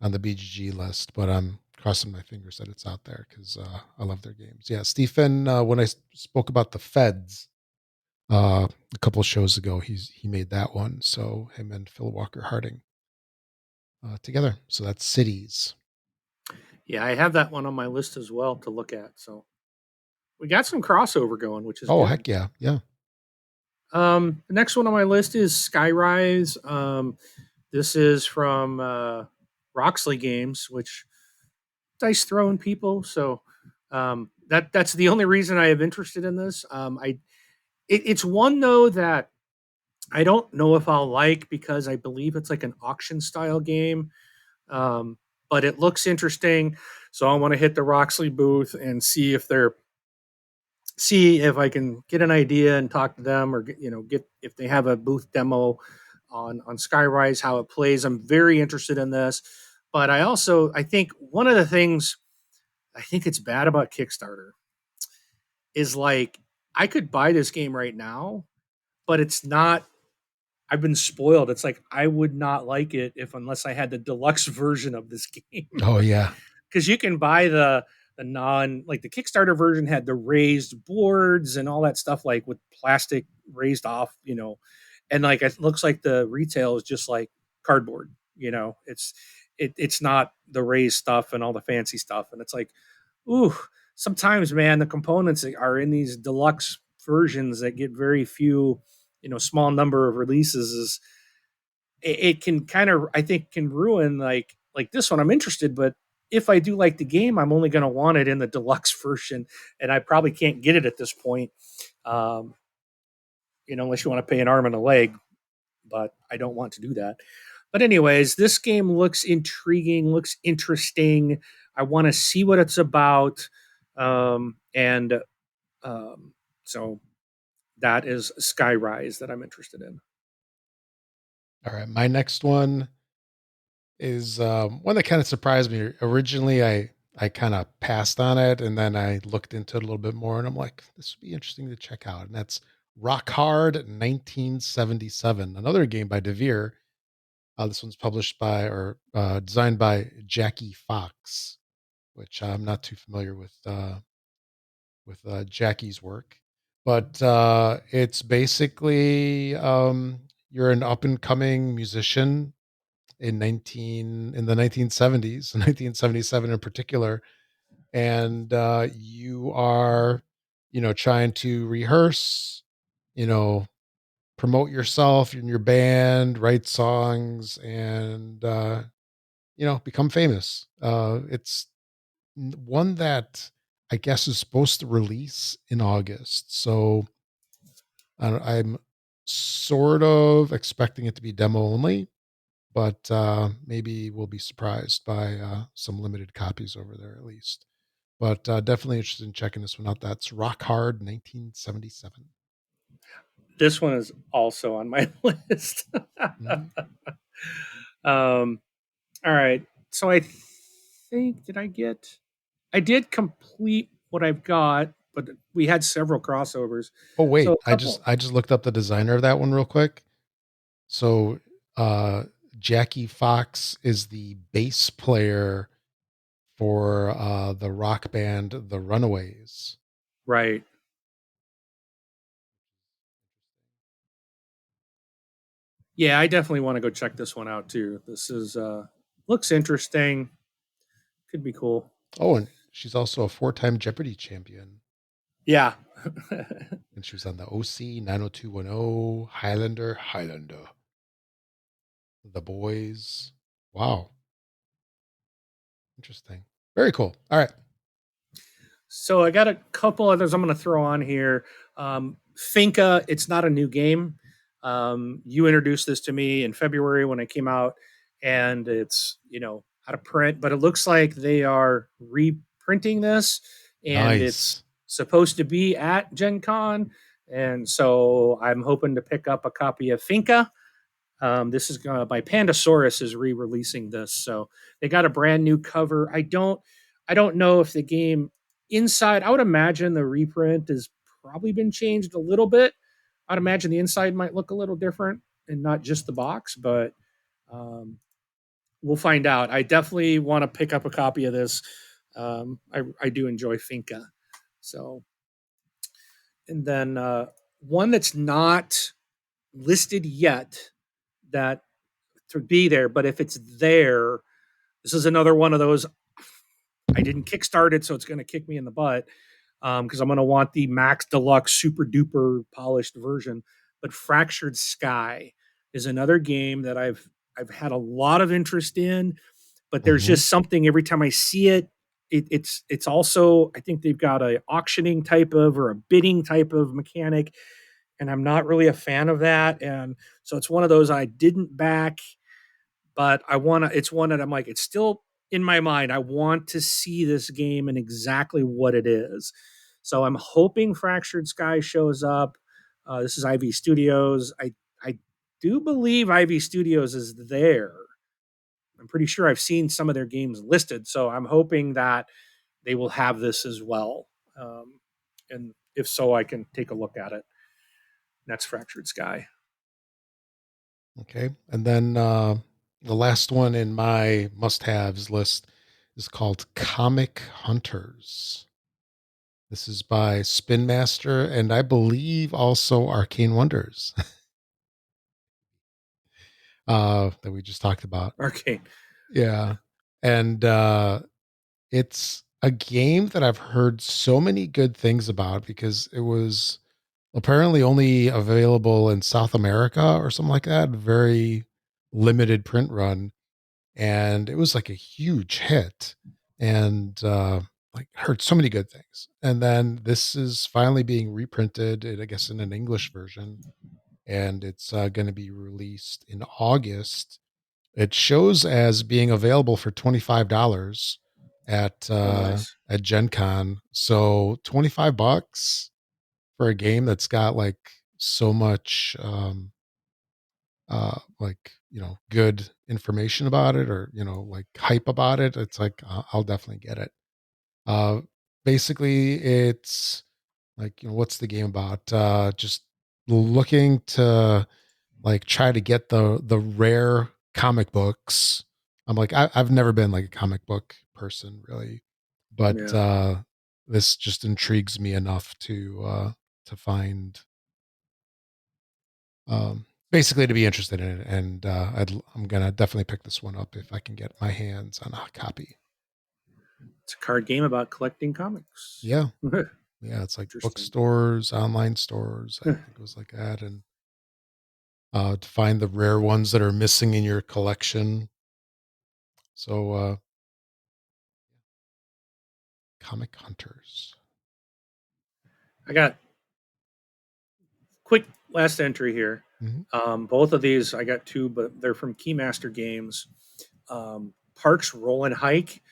on the BGG list, but I'm crossing my fingers that it's out there because I love their games. Yeah, Stephen. When I spoke about the Feds a couple of shows ago, he made that one. So him and Phil Walker Harding together. So that's Cities. Yeah, I have that one on my list as well to look at. So we got some crossover going, which is Oh good. heck yeah, yeah. The next one on my list is Skyrise. This is from Roxley Games, which dice throwing people. So that's the only reason I have interested in this. It's one though that I don't know if I'll like because I believe it's like an auction style game. Um, but it looks interesting, so I want to hit the Roxley booth and see if I can get an idea and talk to them, or get if they have a booth demo on Skyrise, how it plays. I'm very interested in this, but I think one of the things I think it's bad about Kickstarter is like I could buy this game right now, but it's not. I've been spoiled. It's like I would not like it if unless I had the deluxe version of this game. Oh yeah. Because you can buy the non, like the Kickstarter version had the raised boards and all that stuff, like with plastic raised off, and like it looks like the retail is just like cardboard. It's not the raised stuff and all the fancy stuff, and it's like, ooh, sometimes, man, the components are in these deluxe versions that get very few, small number of releases. It can kind of, I think, can ruin like this one. I'm interested, but if I do like the game, I'm only going to want it in the deluxe version, and I probably can't get it at this point. Um, unless you want to pay an arm and a leg, but I don't want to do that. But anyways, this game looks intriguing, looks interesting. I want to see what it's about, and um, so that is Skyrise that I'm interested in. All right, my next one is one that kind of surprised me. Originally, I kind of passed on it, and then I looked into it a little bit more, and I'm like, this would be interesting to check out. And that's Rock Hard 1977, another game by DeVere. This one's published by or designed by Jackie Fox, which I'm not too familiar with Jackie's work, but it's basically you're an up and coming musician in the 1970s, 1977 in particular, and you are, trying to rehearse, you know, promote yourself in your band, write songs, and become famous. It's one that I guess is supposed to release in August, so I'm sort of expecting it to be demo only, but maybe we'll be surprised by some limited copies over there at least. But definitely interested in checking this one out. That's Rock Hard 1977. This one is also on my list. Mhm. um, all right. So I think I did complete what I've got, but we had several crossovers. Oh So wait, a couple. I just looked up the designer of that one real quick. So uh, Jackie Fox is the bass player for the rock band The Runaways. Right. Yeah, I definitely want to go check this one out too. This is looks interesting. Could be cool. Oh, and she's also a four-time Jeopardy champion. Yeah. And she was on the OC, 90210, Highlander, The Boys. Wow. Interesting. Very cool. All right. So I got a couple others I'm going to throw on here. Finca, it's not a new game. You introduced this to me in February when it came out, and it's out of print, but it looks like they are reprinting this, and it's Nice. supposed to be at GenCon, and so I'm hoping to pick up a copy of Finca. This is by Pandasaurus is re-releasing this, so they got a brand new cover. I don't know if the game inside. I would imagine the reprint has probably been changed a little bit. I'd imagine the inside might look a little different and not just the box, but um, we'll find out. I definitely want to pick up a copy of this. I do enjoy Finca, so and then one that's not listed yet that to be there. But if it's there, this is another one of those. I didn't kickstart it, so it's going to kick me in the butt because I'm going to want the max deluxe super duper polished version. But Fractured Sky is another game that I've had a lot of interest in, but there's Hmm. just something every time I see it. It's also, I think they've got a auctioning type of or a bidding type of mechanic, and I'm not really a fan of that. And so it's one of those I didn't back, but I want to. It's one that I'm like, it's still in my mind. I want to see this game and exactly what it is. So I'm hoping Fractured Sky shows up. This is IV Studios. I do believe IV Studios is there. I'm pretty sure I've seen some of their games listed, so I'm hoping that they will have this as well. And if so, I can take a look at it. That's Fractured Sky. Okay. And then the last one in my must haves list is called Comic Hunters. This is by Spin Master and I believe also Arcane Wonders. that we just talked about. Arcane. Yeah. And it's a game that I've heard so many good things about because it was apparently only available in South America or something like that, very limited print run, and it was like a huge hit. And like heard so many good things. And then this is finally being reprinted, I guess, in an English version, and it's going to be released in August. It shows as being available for $25 Oh, nice. at GenCon. So $25 for a game that's got like so much like, good information about it, or, like hype about it. It's like I'll definitely get it. Uh Basically it's like, what's the game about? Just looking to like try to get the rare comic books. I'm like, I've never been like a comic book person really, but Yeah. this just intrigues me enough to find, basically to be interested in it. And I'm gonna definitely pick this one up if I can get my hands on a copy. It's a card game about collecting comics. Yeah, yeah, it's like Interesting. bookstores, online stores. I think it was like that, and to find the rare ones that are missing in your collection. So comic hunters. I got quick last entry here. Mm-hmm. Both of these, I got two, but they're from Keymaster Games. Parks Roll and Hike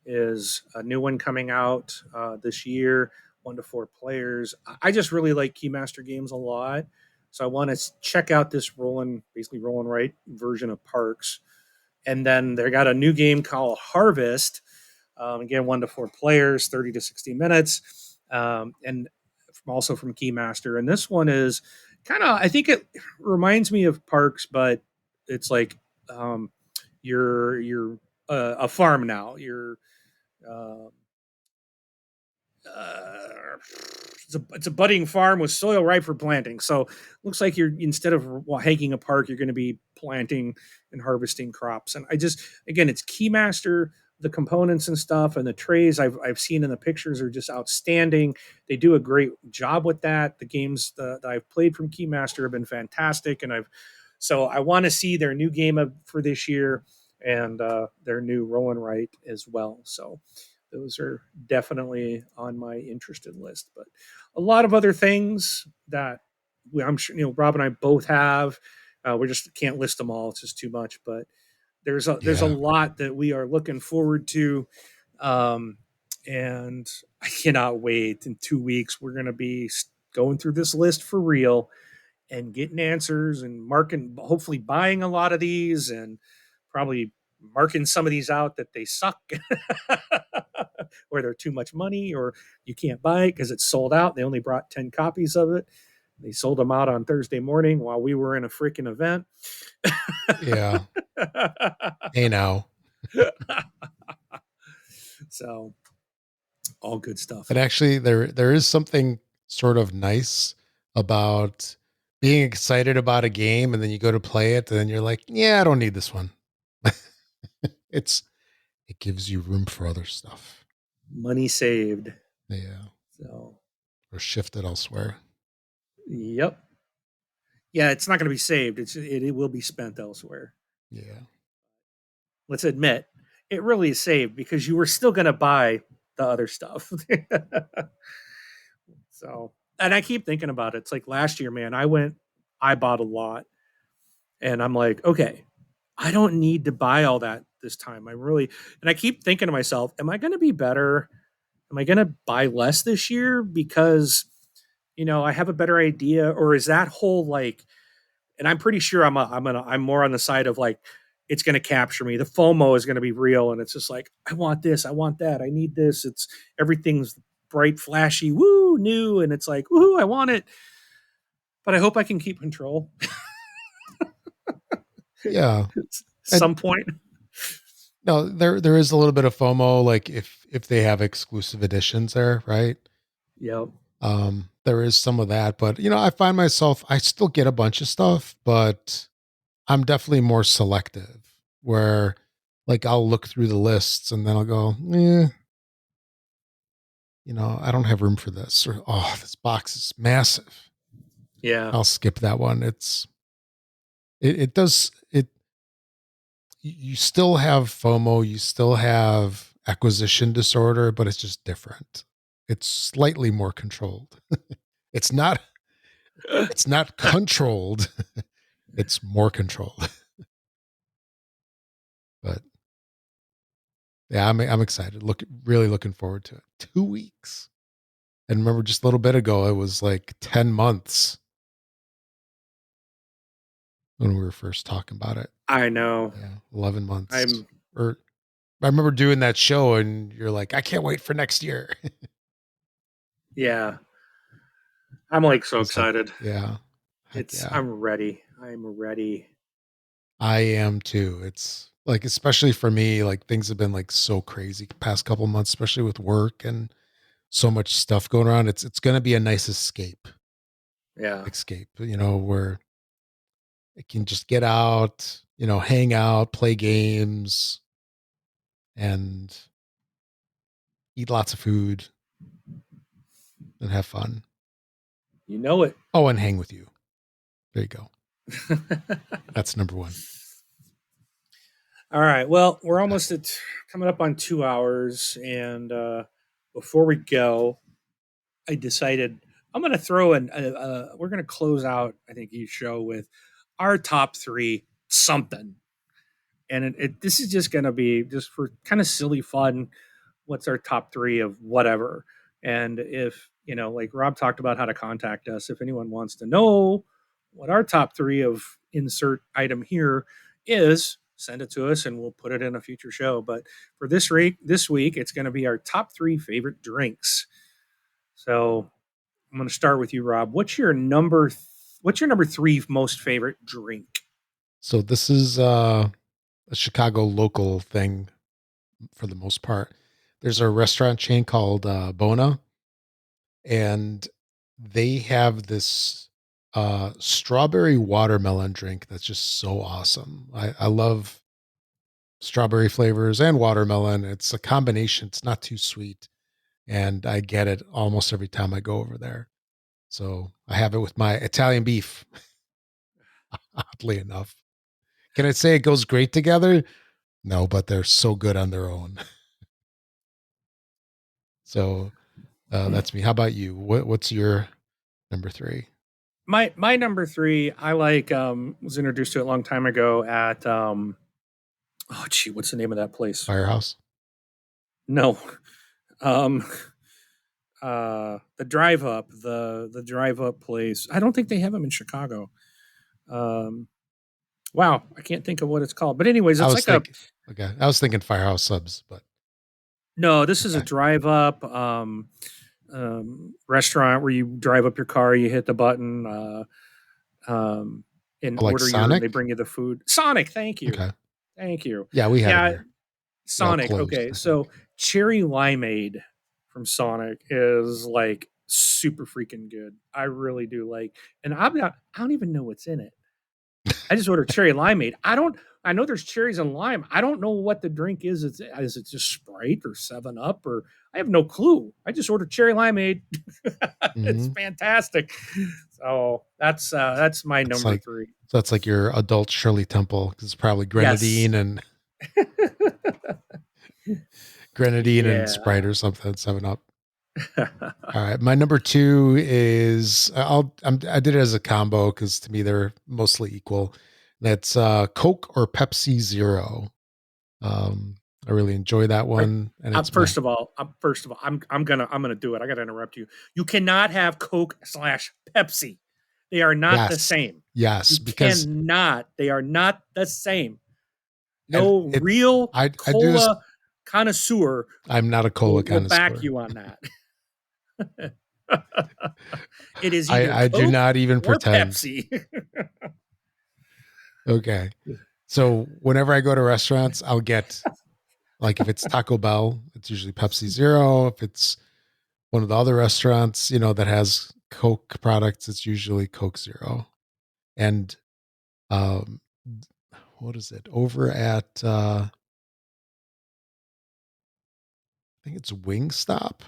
is a new one coming out this year, 1 to 4 players. I just really like Keymaster Games a lot. So I want to check out this basically roll and write version of Parks. And then they got a new game called Harvest. Again, 1 to 4 players, 30 to 60 minutes. And also from Keymaster. And this one is kind of, I think it reminds me of Parks, but it's like um, you're a farm now. Uh, uh, it's a budding farm with soil ripe for planting. So looks like you're, instead of hiking a park, you're going to be planting and harvesting crops. And I just, again, it's Keymaster. The components and stuff and the trays I've seen in the pictures are just outstanding. They do a great job with that. The games that I've played from Keymaster have been fantastic, and I want to see their new game for this year and their new roll and write as well. So those are definitely on my interested list. But a lot of other things that I'm sure Rob and I both have. We just can't list them all; it's just too much. But there's a Yeah, lot that we are looking forward to, um, and I cannot wait. In 2 weeks, we're going to be going through this list for real and getting answers and marking, hopefully buying a lot of these, and probably marking some of these out that they suck or they're too much money or you can't buy it because it's sold out. They only brought 10 copies of it. They sold them out on Thursday morning while we were in a freaking event. yeah. Hey now. So all good stuff. And actually, there is something sort of nice about being excited about a game, and then you go to play it, and then you're like, yeah, I don't need this one. it's it gives you room for other stuff. Money saved. Yeah, So, or shifted elsewhere. yep. Yeah, it's not going to be saved. It will be spent elsewhere. Yeah, Let's admit, it really is saved because you were still going to buy the other stuff. So, and I keep thinking about it. It's like last year, man, I bought a lot, and I'm like, okay, I don't need to buy all that this time. And I keep thinking to myself, am I going to be better? Am I going to buy less this year because, I have a better idea? Or is that whole like, and I'm pretty sure I'm more on the side of like, it's going to capture me. The FOMO is going to be real. And it's just like, I want this. I want that. I need this. Everything's bright, flashy, woo, new. And it's like, woo, I want it. But I hope I can keep control yeah. at And some point. no, there is a little bit of FOMO, like if they have exclusive editions there, right? Yep. There is some of that, but I find myself, I still get a bunch of stuff, but I'm definitely more selective where like I'll look through the lists and then I'll go, I don't have room for this, or this box is massive. Yeah. I'll skip that one. It does it. You still have FOMO, you still have acquisition disorder, but it's just different. It's slightly more controlled. it's not it's not controlled. It's more controlled. But yeah, I'm excited. Really looking forward to it. 2 weeks. And remember just a little bit ago, it was like 10 months when we were first talking about it. I know. Yeah, 11 months. I'm Or I remember doing that show and you're like, I can't wait for next year. Yeah. I'm like so It's like, excited. yeah, heck It's yeah. I'm ready. I'm ready. I am too. It's like, especially for me, like things have been like so crazy the past couple months, especially with work and so much stuff going around. It's going to be a nice Yeah. escape, where it can just get out, hang out, play games, and eat lots of food and have fun. You know it. Oh, and hang with you. There you go. That's number one. All right. Well, we're Okay. almost at coming up on 2 hours, and before we go, I decided I'm going to throw in. We're going to close out, I think, each show with our top three something, and this is just going to be just for kind of silly fun. What's our top three of whatever? And if like Rob talked about how to contact us, if anyone wants to know what our top three of insert item here is, send it to us and we'll put it in a future show. But for this week, it's going to be our top three favorite drinks. So I'm going to start with you, Rob. What's your number three most favorite drink? So this is a Chicago local thing for the most part. There's a restaurant chain called Bona, and they have this strawberry watermelon drink that's just so awesome. I love strawberry flavors and watermelon. It's a combination. It's not too sweet, and I get it almost every time I go over there. So I have it with my Italian beef, oddly enough. Can I say it goes great together? No, but they're so good on their own. So that's me. How about you? What's your number three? My number three, I like was introduced to it a long time ago at oh gee, what's the name of that place? Firehouse. No. Um the drive up place. I don't think they have them in Chicago. Um wow, I can't think of what it's called. But anyways, I it's was like a thinking. Okay, I was thinking Firehouse Subs, but no, this is a okay. drive up restaurant where you drive up your car, you hit the button, and Like they Sonic. bring you the food. Sonic, thank you. Okay. Thank you. Yeah, we had them Yeah, here. They're all Sonic. closed, Okay, I so think. cherry limeade from Sonic is like super freaking good. I really do like, and I don't even know what's in it. I just ordered cherry limeade. I don't. I know there's cherries and lime. I don't know what the drink is. Is it just Sprite or Seven Up or I have no clue. I just ordered cherry limeade. It's Mm-hmm. fantastic. So that's my That's number like three. so that's like your adult Shirley Temple because it's probably Yes. grenadine and Yeah. Sprite or something. 7 Up. All right, my number two is I did it as a combo because to me they're mostly equal. That's Coke or Pepsi Zero. Um, I really enjoy that Right. one, and it's my I'm gonna do it. I gotta interrupt you. You cannot have Coke slash Pepsi. They are not the yes, same. yes, You because cannot. They are not the same. and No it real I do this. cola connoisseur I'm not a cola will back connoisseur. you on that. It is either I do Coke not even or pretend. Pepsi. Okay, so whenever I go to restaurants, I'll get like if it's Taco Bell, it's usually Pepsi Zero. If it's one of the other restaurants, that has Coke products, it's usually Coke Zero. And what is it? Over at I think it's Wingstop.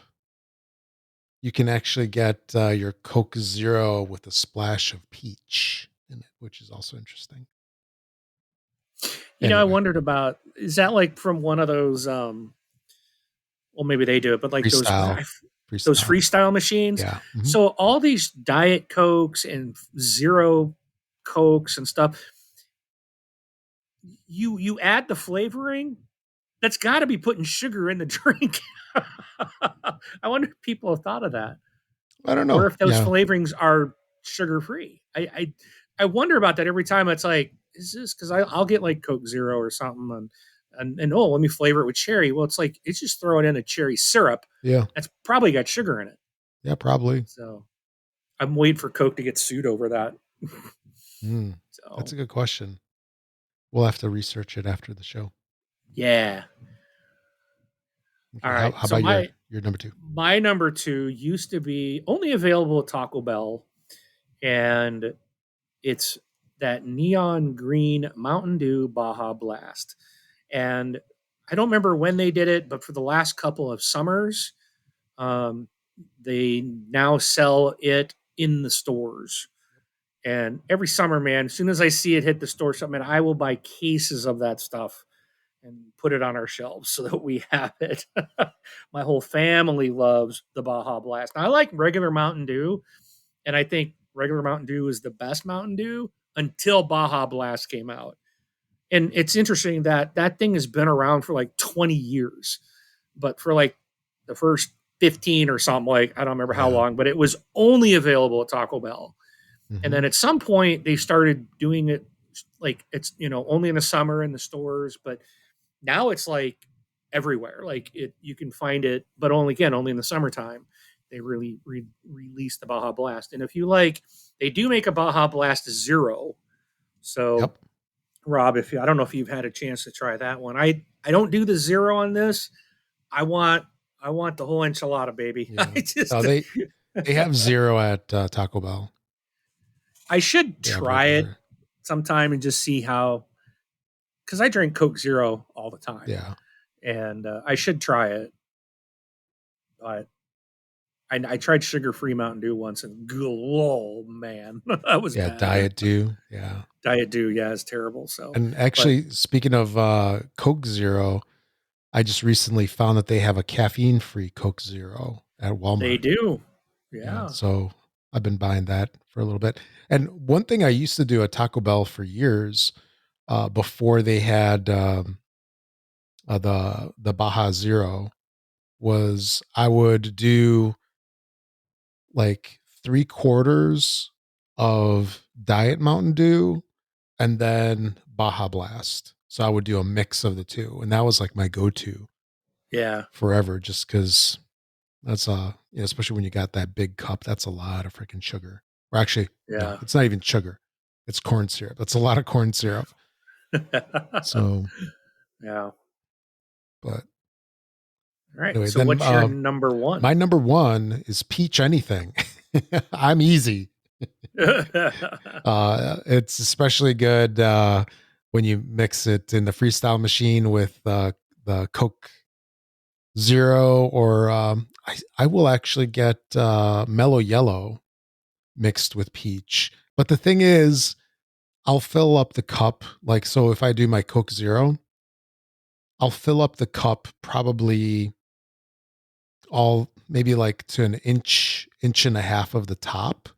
You can actually get your Coke Zero with a splash of peach in it, which is also interesting. I Anyway, wondered about, is that like from one of those well, maybe they do it, but like freestyle, those freestyle. freestyle machines. Yeah. Mm-hmm. So all these Diet Cokes and Zero Cokes and stuff, you add the flavoring, that's got to be putting sugar in the drink. I wonder if people have thought of that, I don't or know. if those Yeah. flavorings are sugar free. I wonder about that every time. It's like, is this because I'll get like Coke Zero or something, and oh, let me flavor it with cherry. Well, it's like it's just throwing in a cherry syrup Yeah. that's probably got sugar in it. Yeah, probably. So I'm waiting for Coke to get sued over that. Mm, that's So a good question. We'll have to research it after the show. yeah. All Okay. How, right. how So about your number two? my number two used to be only available at Taco Bell, and it's that neon green Mountain Dew Baja Blast. And I don't remember when they did it, but for the last couple of summers, um, they now sell it in the stores. And every summer, man, as soon as I see it hit the store, something, I will buy cases of that stuff and put it on our shelves so that we have it. My whole family loves the Baja Blast. Now, I like regular Mountain Dew, and I think regular Mountain Dew is the best Mountain Dew until Baja Blast came out. And it's interesting that that thing has been around for like 20 years, but for like the first 15 or something, like I don't remember how Yeah. long, but it was only available at Taco Bell. And Mm-hmm. then at some point they started doing it like it's, only in the summer in the stores, but now it's like everywhere. Like you can find it, but only in the summertime. They really release the Baja Blast, and if you like, they do make a Baja Blast Zero. So, Yep. Rob, if I don't know if you've had a chance to try that one, I don't do the zero on this. I want I want the whole enchilada, baby. Yeah. No, they have zero at Taco Bell. I should They have try it regular. sometime and just see how, because I drink Coke Zero all the time, Yeah. and I should try it. But I tried sugar free Mountain Dew once, and oh man, that was Yeah. bad. Diet Dew. Yeah. Diet Dew, yeah, is terrible. So, And but actually, speaking of Coke Zero, I just recently found that they have a caffeine free Coke Zero at they Walmart. do, Yeah. yeah. So I've been buying that for a little bit. And one thing I used to do at Taco Bell for years, before they had the Baja Zero, was I would do like 3/4 of Diet Mountain Dew and then Baja Blast. So I would do a mix of the two. And that was like my go-to Yeah, forever, just because that's especially when you got that big cup, that's a lot of freaking sugar. Or actually, no, yeah, it's not even sugar. It's corn syrup. That's a lot of corn syrup. So, yeah. but All right. anyway, So, then what's your number my one? number one is peach anything. I'm easy. It's especially good when you mix it in the freestyle machine with the Coke Zero, or I will actually get Mellow Yellow mixed with peach. But the thing is, I'll fill up the cup. Like, so if I do my Coke Zero, I'll fill up the cup probably all maybe like to an inch and a half of the top.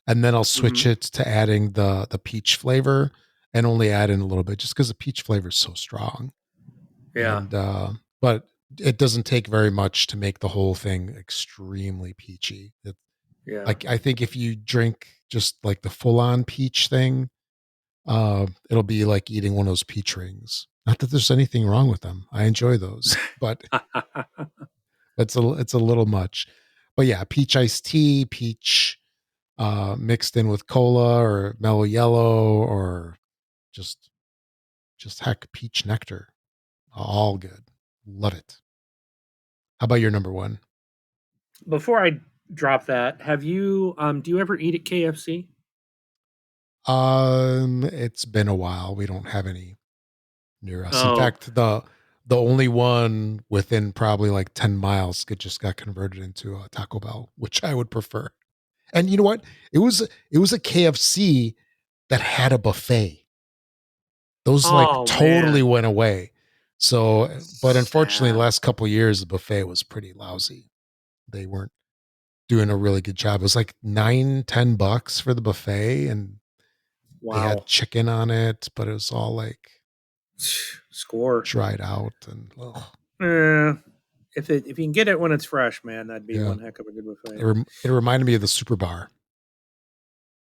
And then I'll switch Mhm. it to adding the peach flavor and only add in a little bit just because the peach flavor is so strong. Yeah, And but it doesn't take very much to make the whole thing extremely peachy. yeah. Like I think if you drink just like the full on peach thing, it'll be like eating one of those peach rings. Not that there's anything wrong with them. I enjoy those, but it's a little much. But yeah, peach iced tea, peach mixed in with cola or mellow yellow, or just heck peach nectar. All good. Love it. How about your number one? Before I drop that, have you do you ever eat at KFC? It's been a while. We don't have any near us. In Oh, fact, the only one within probably like 10 miles just got converted into a Taco Bell, which I would prefer. And you know what? It was a KFC that had a buffet. Those like oh totally man, went away. So, but unfortunately, the sad. last couple of years, the buffet was pretty lousy. They weren't doing a really good job. It was like 9, $10 for the buffet, and they had Wow. chicken on it, but it was all like Score. dried out and ugh. Eh, if you can get it when it's fresh, man, that'd be Yeah. one heck of a good buffet. It reminded me of the Super Bar.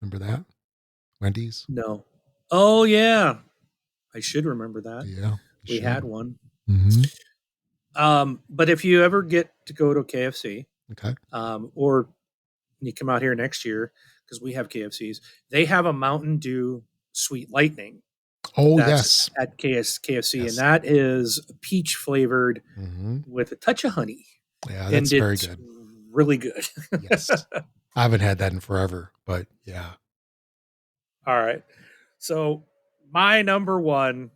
Remember that? Wendy's? No. Oh yeah, I should remember that. Yeah, you We had should. one. Mm-hmm. But if you ever get to go to KFC, Okay. or you come out here next year because we have KFCs, they have a Mountain Dew Sweet Lightning Oh, that's yes. at KFC, and Yes. that is peach flavored Mm-hmm. with a touch of honey, Yeah, and that's very it's good. really good. Yes. I haven't had that in forever, but yeah. All right. So my number one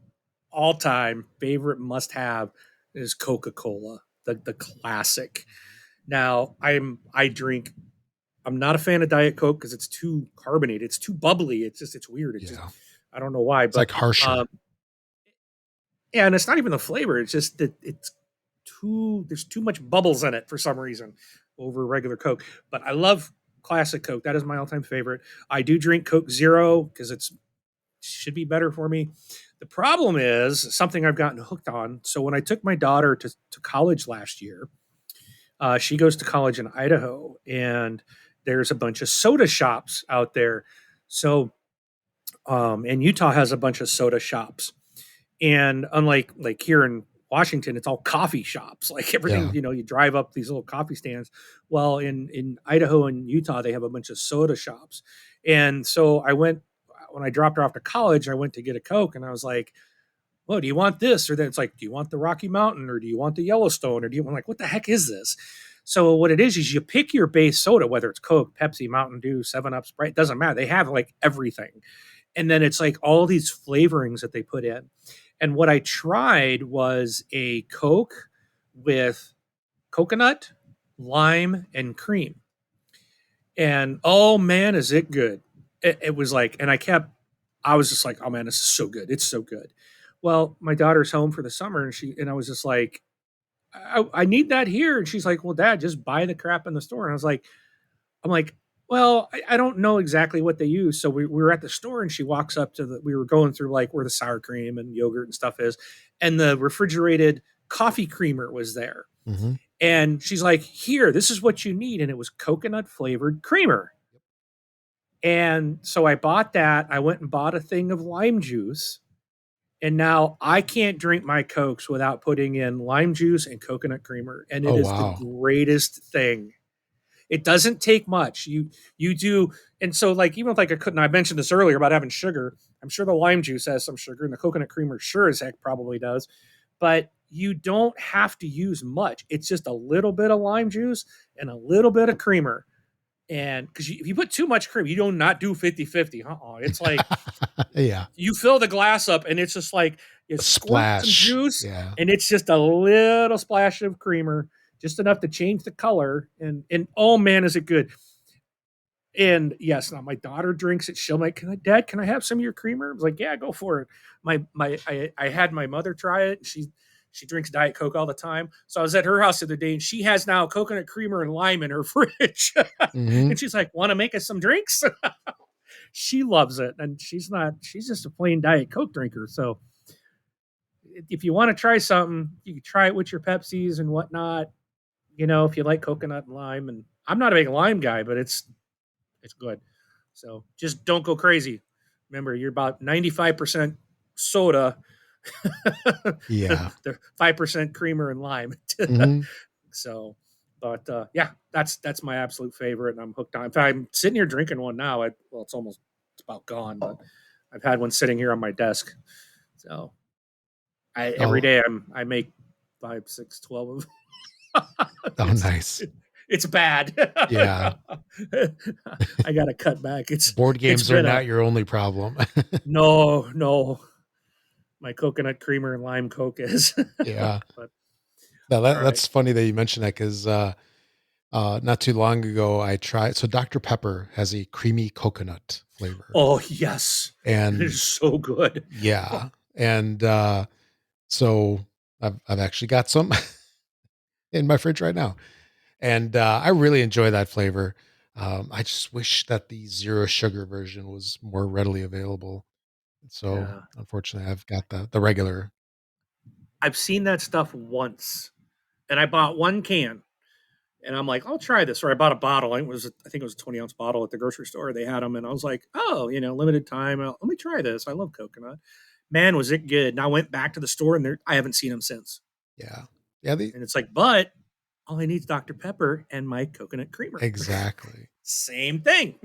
all time favorite must have is Coca Cola, the classic. Now I drink. I'm not a fan of Diet Coke because it's too carbonated. It's too bubbly. It's weird. It's just Yeah. I don't know why, It's like but harsher. um, yeah, and it's not even the flavor. It's just that it's too there's too much bubbles in it for some reason over regular Coke. But I love classic Coke. That is my all time favorite. I do drink Coke Zero because it's should be better for me. The problem is something I've gotten hooked on. So when I took my daughter to college last year, she goes to college in Idaho, and there's a bunch of soda shops out there. So, and Utah has a bunch of soda shops, and unlike like here in Washington, it's all coffee shops. Like everything, Yeah. you drive up these little coffee stands. Well, in Idaho and Utah, they have a bunch of soda shops, and so I went when I dropped her off to college. I went to get a Coke, and I was like, "Well, do you want this?" Or then it's like, "Do you want the Rocky Mountain, or do you want the Yellowstone, or do you want like what the heck is this?" So what it is you pick your base soda, whether it's Coke, Pepsi, Mountain Dew, Seven Up, Sprite, doesn't matter. They have like everything, and then it's like all these flavorings that they put in. And what I tried was a Coke with coconut, lime, and cream. And oh man, is it good! It was like, and I was just like, oh man, this is so good. It's so good. Well, my daughter's home for the summer, and I was just like, I need that here. And she's like, well, Dad, just buy the crap in the store. And I'm like, well, I don't know exactly what they use. So we were at the store, and she walks up to we were going through like where the sour cream and yogurt and stuff is. And the refrigerated coffee creamer was there. Mm-hmm. And she's like, here, this is what you need. And it was coconut flavored creamer. And so I bought that. I went and bought a thing of lime juice. And now I can't drink my Cokes without putting in lime juice and coconut creamer. And it Oh, is the wow. greatest thing. It doesn't take much. You do, and so like even with like a couldn't I mentioned this earlier about having sugar. I'm sure the lime juice has some sugar, and the coconut creamer sure as heck probably does. But you don't have to use much. It's just a little bit of lime juice and a little bit of creamer. And because if you put too much cream, you do not do 50-50. It's like Yeah. you fill the glass up, and it's just like you A squirt some splash. juice, Yeah. and it's just a little splash of creamer, just enough to change the color. And oh man, is it good! And yes, now my daughter drinks it. She'll like, Dad, can I have some of your creamer? I was like, yeah, go for it. I had my mother try it. She drinks Diet Coke all the time. So I was at her house the other day, and she has now coconut creamer and lime in her fridge. Mm-hmm. And she's like, want to make us some drinks? She loves it. And she's just a plain Diet Coke drinker. So if you want to try something, you can try it with your Pepsis and whatnot. If you like coconut and lime. And I'm not a big lime guy, but it's good. So just don't go crazy. Remember, you're about 95% soda, Yeah. the 5% creamer and lime. Mm-hmm. So, but yeah, that's my absolute favorite, and I'm hooked on. In fact, I'm sitting here drinking one now. It's about gone, but I've had one sitting here on my desk. So every Oh, day I make 5, 6, 12 of oh, it's nice. It's bad. Yeah. I gotta cut back. Board It's games are been a not your only problem. no. My coconut creamer and lime Coke is. Yeah. But No, all right. that's funny that you mentioned that because not too long ago I tried. So Dr. Pepper has a creamy coconut flavor, Oh yes, it and is so good. yeah, and so I've actually got some in my fridge right now, and I really enjoy that flavor. I just wish that the zero sugar version was more readily available. So Yeah, unfortunately, I've got the regular. I've seen that stuff once, and I bought one can, and I'm like, I'll try this. Or I bought a bottle. I think it was a 20-ounce bottle at the grocery store. They had them, and I was like, oh, limited time. Let me try this. I love coconut. Man, was it good? And I went back to the store, and I haven't seen them since. Yeah, yeah, And it's like, but all I need is Dr. Pepper and my coconut creamer. exactly. Same thing.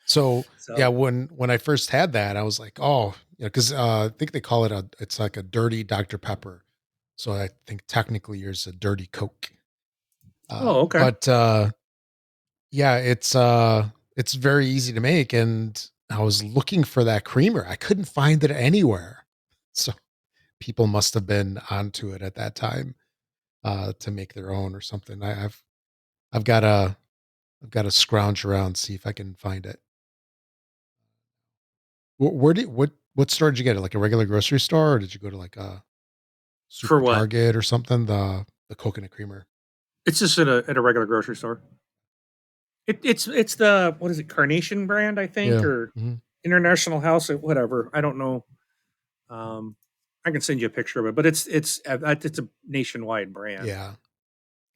So yeah, So, when I first had that, I was like, oh, because I think they call it it's like a dirty Dr. Pepper. So I think technically yours is a dirty Coke. oh, okay. But yeah, it's very easy to make, and I was looking for that creamer. I couldn't find it anywhere. So people must have been onto it at that time to make their own or something. I've got to I've got to scrounge around see if I can find it. Where did what store did you get it? Like a regular grocery store, or did you go to like a For super what? Target or something? The coconut creamer. It's just at a regular grocery store. It's the what is it? Carnation brand, I think, Yeah. or Mhm. International House, or whatever. I don't know. Um, I can send you a picture of it, but it's a nationwide brand. Yeah.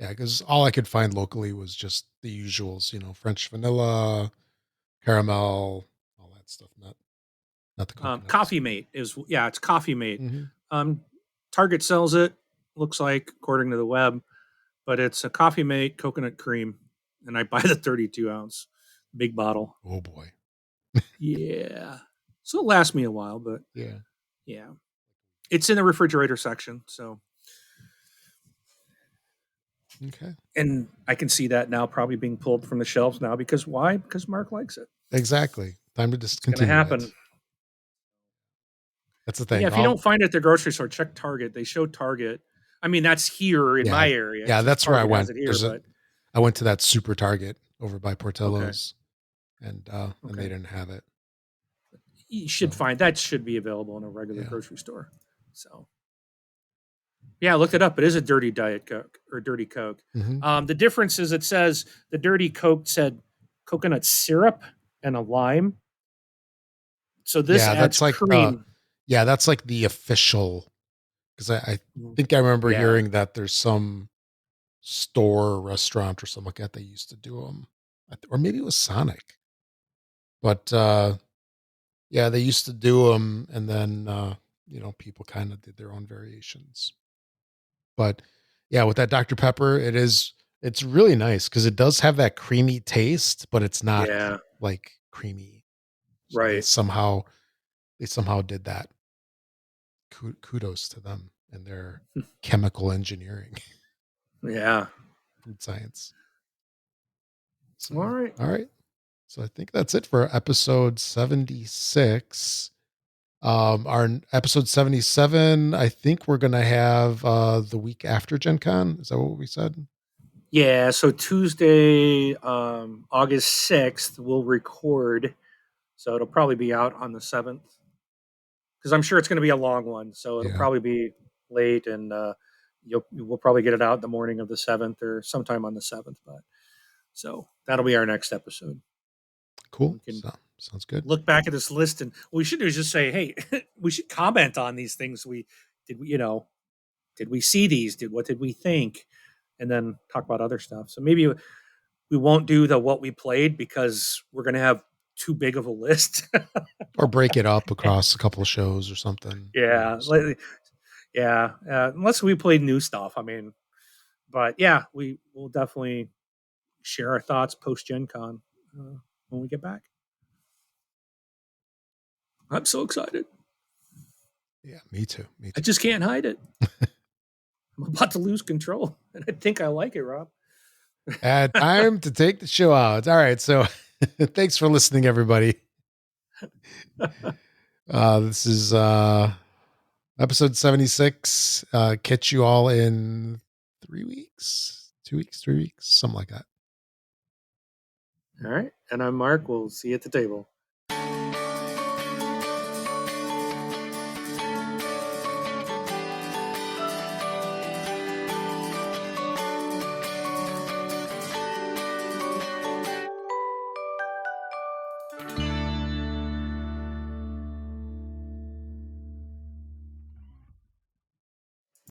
Yeah. Because all I could find locally was just the usuals, French vanilla, caramel, all that stuff. Not the coconuts. Coffee Mate it's Coffee Mate. Hmm. Um, Target sells it. Looks like according to the web, but it's a Coffee Mate coconut cream, and I buy the 32-ounce big bottle. Oh boy. Yeah, so it lasts me a while, but Yeah. yeah, it's in the refrigerator section. So, Okay. and I can see that now probably being pulled from the shelves now because why? Because Mark likes it. Exactly. Time to It's going to discontinue it. happen. That's the But yeah, thing. if you don't find it at the grocery store, check Target. They show Target. I mean, that's here in Yeah. my area Yeah. because That's where I Target has went. it here. But I went to that super Target over by okay, Portillo's, and they okay, didn't have it. you should So find that should be available in a regular yeah. grocery store. So yeah, I looked it up. It is a dirty Diet Coke or dirty Coke. Hmm. The difference is it says the dirty Coke said coconut syrup and a lime. So this Yeah, adds cream. that's like the official, because I Mm, think I remember yeah. hearing that there's some store or restaurant or something like that they used to do them, or maybe it was Sonic, but yeah, they used to do them, and then people kind of did their own variations. But yeah, with that Dr. Pepper, it's really nice because it does have that creamy taste, but it's not Yeah. like creamy. So Right. they somehow did that. Kudos to them and their chemical engineering, Yeah. food science. So, All right. all right. So I think that's it for episode 76. Our episode 77, I think we're going to have the week after Gen Con. Is that what we said? Yeah, so Tuesday, August 6th, we'll record. So it'll probably be out on the 7th because I'm sure it's going to be a long one. So it'll Yeah. probably be late and we'll probably get it out the morning of the 7th or sometime on the 7th. But so that'll be our next episode. Cool. We can So, sounds good. look back at this list and what we should do is just say, hey, we should comment on these things. Did we see these? What did we think? And then talk about other stuff. So maybe we won't do the what we played because we're going to have too big of a list. Or break it up across a couple of shows or something. Who Yeah, knows? yeah. Unless we played new stuff, I mean, but yeah, we will definitely share our thoughts post Gen Con when we get back. I'm so excited. Yeah, me too. Me I too. just can't hide it. I'm about to lose control, and I think I like it, Rob. Time to take the show out. All right. So thanks for listening, everybody. This is episode 76. Catch you all in 3 weeks, 2 weeks, 3 weeks, something like that. All right. And I'm Mark. We'll see you at the table.